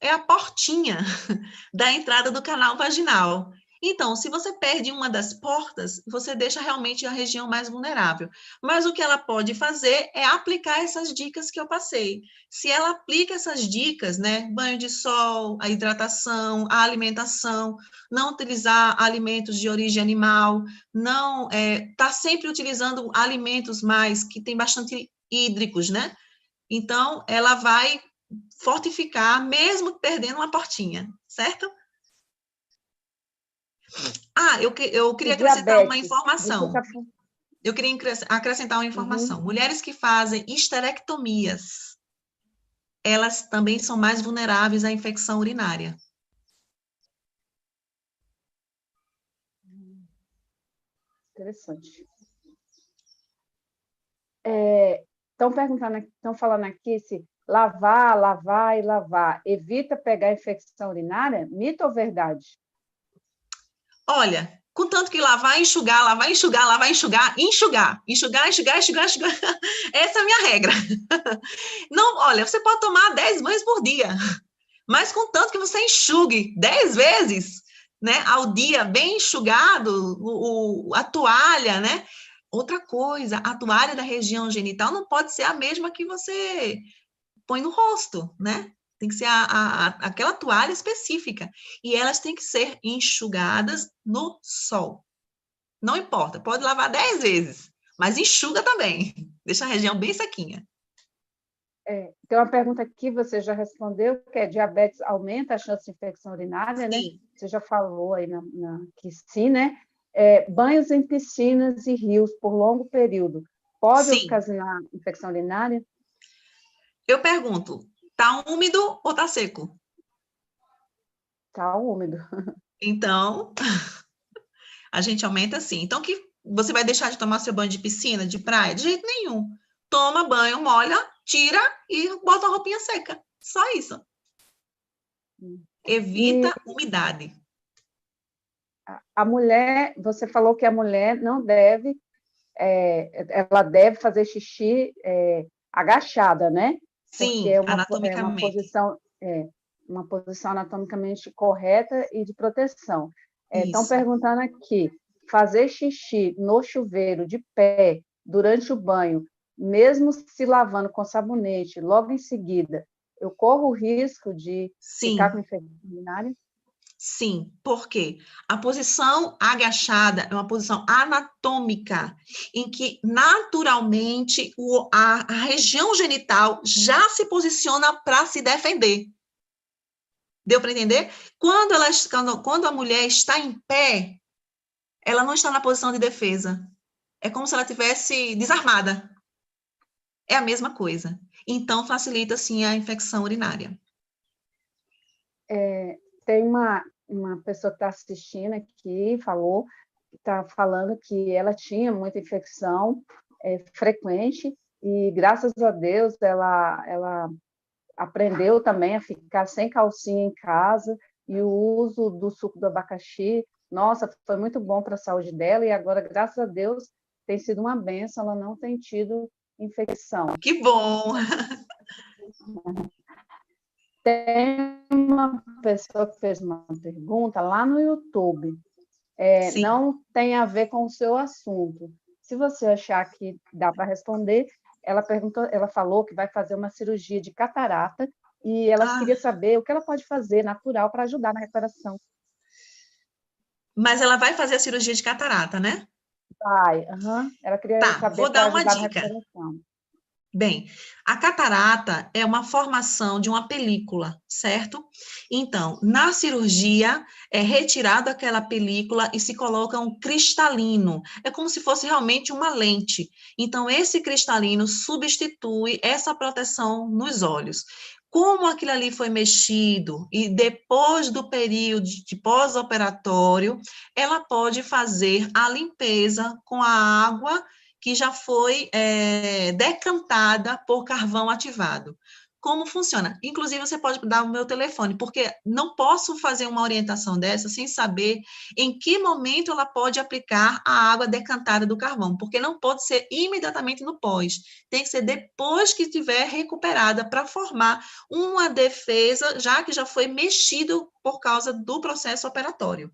É a portinha da entrada do canal vaginal. Então, se você perde uma das portas, você deixa realmente a região mais vulnerável. Mas o que ela pode fazer é aplicar essas dicas que eu passei. Se ela aplica essas dicas, né, banho de sol, a hidratação, a alimentação, não utilizar alimentos de origem animal, não tá sempre utilizando alimentos mais que tem bastante hídricos, né? Então, ela vai fortificar, mesmo perdendo uma portinha, certo? Eu queria acrescentar uma Diabetes. informação. Eu queria acrescentar uma informação. Uhum. Mulheres que fazem esterectomias, elas também são mais vulneráveis à infecção urinária. Interessante. Estão falando aqui se lavar e lavar evita pegar infecção urinária? Mito ou verdade? Olha, contanto que lavar, enxugar, lavar, enxugar, lavar, enxugar, enxugar. Essa é a minha regra. Não, olha, você pode tomar 10 banhos por dia, mas contanto que você enxugue 10 vezes, né, ao dia, bem enxugado, a toalha, né? Outra coisa, a toalha da região genital não pode ser a mesma que você põe no rosto, né? Tem que ser aquela toalha específica. E elas têm que ser enxugadas no sol. Não importa, pode lavar 10 vezes, mas enxuga também. Deixa a região bem sequinha. Tem uma pergunta aqui, você já respondeu, que é diabetes aumenta a chance de infecção urinária, né? Sim. Você já falou aí que sim, né? Banhos em piscinas e rios por longo período pode Sim. ocasionar infecção urinária? Eu pergunto, tá úmido ou tá seco? Tá úmido. Então, a gente aumenta assim. Então, que você vai deixar de tomar seu banho de piscina, de praia? De jeito nenhum. Toma banho, molha, tira e bota a roupinha seca. Só isso. Evita umidade. A mulher, você falou que a mulher não deve, ela deve fazer xixi agachada, né? Porque Sim, é anatomicamente. uma posição anatomicamente correta e de proteção. Estão Isso. perguntando aqui, fazer xixi no chuveiro de pé durante o banho, mesmo se lavando com sabonete, logo em seguida, eu corro o risco de ficar com Sim. infecção urinária? Sim, por quê? A posição agachada é uma posição anatômica, em que naturalmente a região genital já se posiciona para se defender. Deu para entender? Quando a mulher está em pé, ela não está na posição de defesa. É como se ela tivesse desarmada. É a mesma coisa. Então, facilita, sim, a infecção urinária. Tem uma pessoa que está assistindo aqui, está falando que ela tinha muita infecção frequente e, graças a Deus, ela aprendeu também a ficar sem calcinha em casa e o uso do suco do abacaxi, nossa, foi muito bom para a saúde dela e agora, graças a Deus, tem sido uma bênção, ela não tem tido infecção. Que bom! Tem uma pessoa que fez uma pergunta lá no YouTube. Sim. Não tem a ver com o seu assunto. Se você achar que dá para responder, ela falou que vai fazer uma cirurgia de catarata e ela queria saber o que ela pode fazer natural para ajudar na recuperação. Mas ela vai fazer a cirurgia de catarata, né? Vai, ela queria saber vou para dar uma ajudar na dica. recuperação. Bem, a catarata é uma formação de uma película, certo? Então, na cirurgia, é retirada aquela película e se coloca um cristalino. É como se fosse realmente uma lente. Então, esse cristalino substitui essa proteção nos olhos. Como aquilo ali foi mexido e depois do período de pós-operatório, ela pode fazer a limpeza com a água que já foi decantada por carvão ativado. Como funciona? Inclusive, você pode dar o meu telefone, porque não posso fazer uma orientação dessa sem saber em que momento ela pode aplicar a água decantada do carvão, porque não pode ser imediatamente no pós, tem que ser depois que estiver recuperada para formar uma defesa, já que já foi mexido por causa do processo operatório.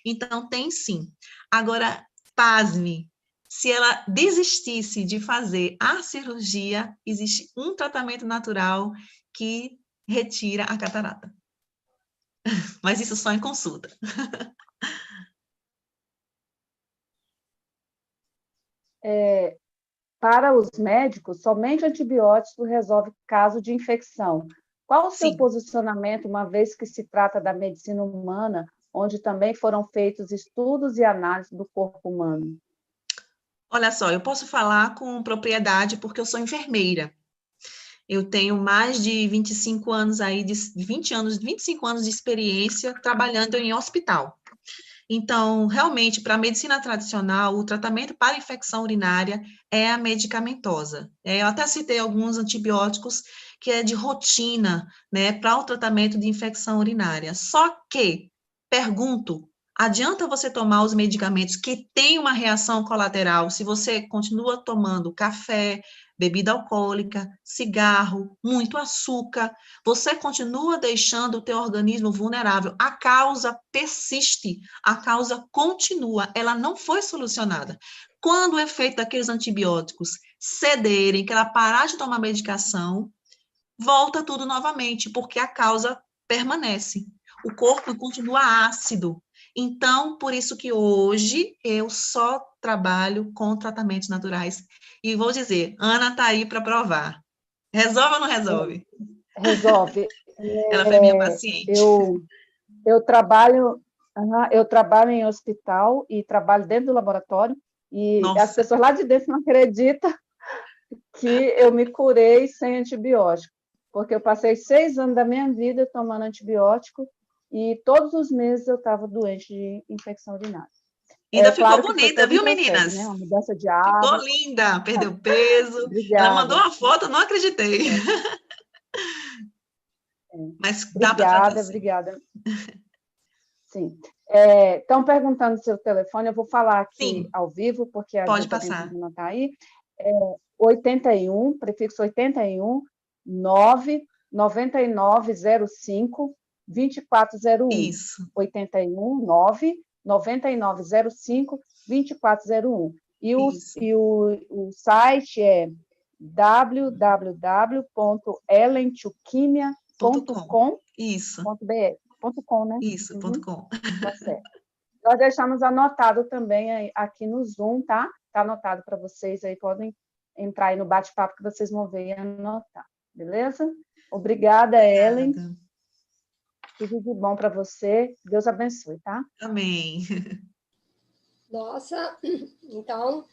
Então, tem sim. Agora, pasme, se ela desistisse de fazer a cirurgia, existe um tratamento natural que retira a catarata. Mas isso só em consulta. Para os médicos, somente antibiótico resolve caso de infecção. Qual o seu Sim. posicionamento, uma vez que se trata da medicina humana, onde também foram feitos estudos e análises do corpo humano? Olha só, eu posso falar com propriedade porque eu sou enfermeira. Eu tenho mais de 25 anos aí, 25 anos de experiência trabalhando em hospital. Então, realmente, para a medicina tradicional, o tratamento para infecção urinária é a medicamentosa. Eu até citei alguns antibióticos que é de rotina, né, para o tratamento de infecção urinária. Só que, pergunto, adianta você tomar os medicamentos que têm uma reação colateral se você continua tomando café, bebida alcoólica, cigarro, muito açúcar, você continua deixando o teu organismo vulnerável. A causa persiste, a causa continua, ela não foi solucionada. Quando o efeito daqueles antibióticos cederem, que ela parar de tomar medicação, volta tudo novamente, porque a causa permanece. O corpo continua ácido. Então, por isso que hoje eu só trabalho com tratamentos naturais. E vou dizer, Ana está aí para provar. Resolve ou não resolve? Resolve. Ela foi minha paciente. Eu trabalho em hospital e trabalho dentro do laboratório, e Nossa. as pessoas lá de dentro não acreditam que eu me curei sem antibiótico, porque eu passei 6 anos da minha vida tomando antibiótico e todos os meses eu estava doente de infecção urinária. Ainda ficou claro bonita, viu, meninas? Né? Uma mudança de Ficou hábito. linda, perdeu peso. Obrigada. Ela mandou uma foto, não acreditei. Mas dá para tratar assim. Obrigada. Sim. Estão perguntando seu telefone, eu vou falar aqui ao vivo, porque a Pode gente está passar. tentando anotar aí. 81, prefixo 81, 9 9905 2401. Isso. 81 9 9905 2401. E o site é www.elenchuquimia.com.br. Isso. .com, né? Isso, .com. Tá certo. Nós deixamos anotado também aqui no Zoom, tá? Tá anotado para vocês aí, podem entrar aí no bate-papo que vocês vão ver e anotar, beleza? Obrigada, Ellen. Tudo de bom para você. Deus abençoe, tá? Amém. Nossa, então,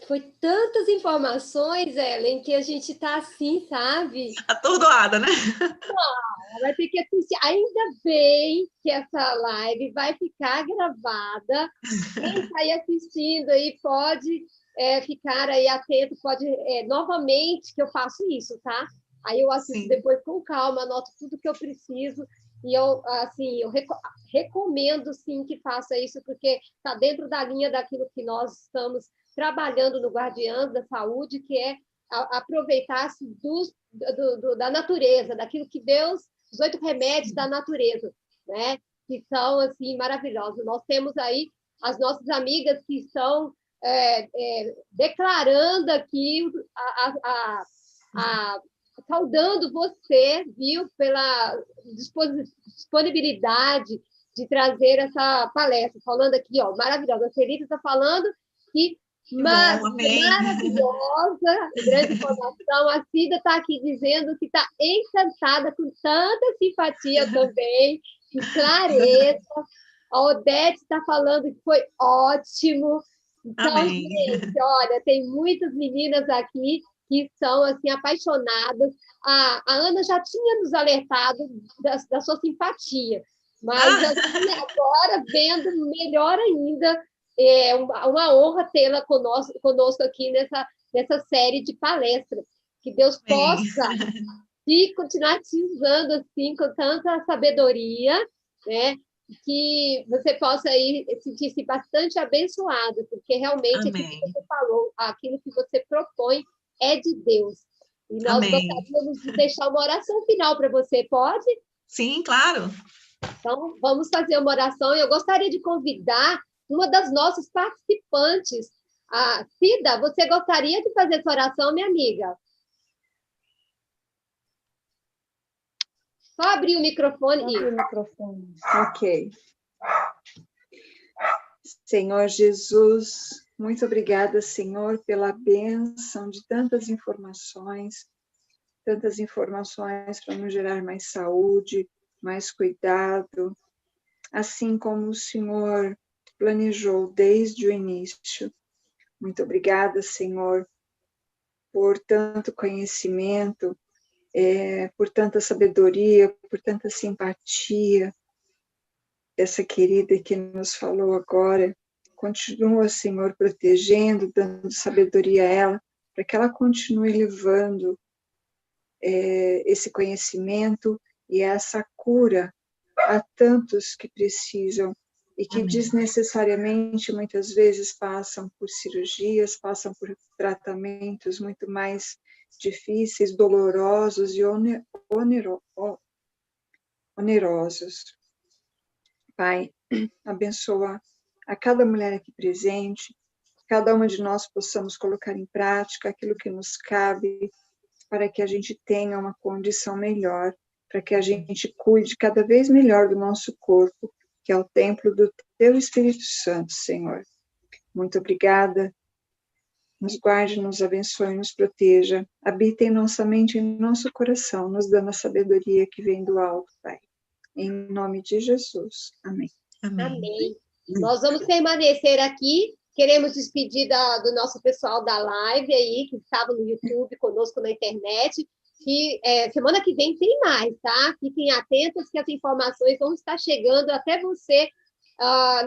foi tantas informações, Ellen, que a gente está assim, sabe? Atordoada, né? Vai ter que assistir. Ainda bem que essa live vai ficar gravada. Quem está aí assistindo aí pode ficar aí atento, pode novamente que eu faço isso, tá? Aí eu assisto depois com calma, anoto tudo que eu preciso e eu recomendo sim que faça isso, porque está dentro da linha daquilo que nós estamos trabalhando no Guardiãs da Saúde, que é aproveitasse da natureza, daquilo que Deus, os 8 remédios da natureza, né? Que são, assim, maravilhosos. Nós temos aí as nossas amigas que estão declarando aqui, saudando você, viu, pela disponibilidade de trazer essa palestra, falando aqui, ó, maravilhosa. A Celita está falando que maravilhosa, grande informação. A Cida está aqui dizendo que está encantada, com tanta simpatia também, e clareza. A Odete está falando que foi ótimo. Então, Amém. gente, olha, tem muitas meninas aqui que são, assim, apaixonadas. A Ana já tinha nos alertado da sua simpatia, mas assim, agora, vendo melhor ainda, é uma honra tê-la conosco aqui nessa série de palestras. Que Deus possa continuar te usando assim, com tanta sabedoria, né? Que você possa aí sentir-se bastante abençoado, porque realmente aquilo que você falou, aquilo que você propõe é de Deus. E nós gostaríamos de deixar uma oração final para você, pode? Sim, claro. Então, vamos fazer uma oração. Eu gostaria de convidar uma das nossas participantes. A Cida, você gostaria de fazer essa oração, minha amiga? Só abrir o microfone. Abrir o microfone. Ok. Senhor Jesus, muito obrigada, Senhor, pela bênção de tantas informações para nos gerar mais saúde, mais cuidado, assim como o Senhor planejou desde o início. Muito obrigada, Senhor, por tanto conhecimento, por tanta sabedoria, por tanta simpatia. Essa querida que nos falou agora, continua, Senhor, protegendo, dando sabedoria a ela, para que ela continue levando esse conhecimento e essa cura a tantos que precisam e que desnecessariamente muitas vezes passam por cirurgias, passam por tratamentos muito mais difíceis, dolorosos e onerosos. Pai, abençoa a cada mulher aqui presente, cada uma de nós possamos colocar em prática aquilo que nos cabe, para que a gente tenha uma condição melhor, para que a gente cuide cada vez melhor do nosso corpo, que é o templo do Teu Espírito Santo, Senhor. Muito obrigada. Nos guarde, nos abençoe, nos proteja. Habita em nossa mente, em nosso coração, nos dando a sabedoria que vem do alto, Pai. Em nome de Jesus. Amém. Amém. Nós vamos permanecer aqui. Queremos despedir do nosso pessoal da live aí, que estava no YouTube, conosco na internet. Que semana que vem tem mais, tá? Fiquem atentos que as informações vão estar chegando até você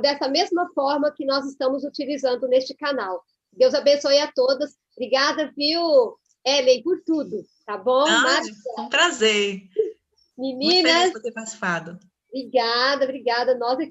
dessa mesma forma que nós estamos utilizando neste canal. Deus abençoe a todas. Obrigada, viu, Ellen, por tudo, tá bom? Foi um prazer. Meninas, muito feliz por ter participado. Obrigada. Nós aqui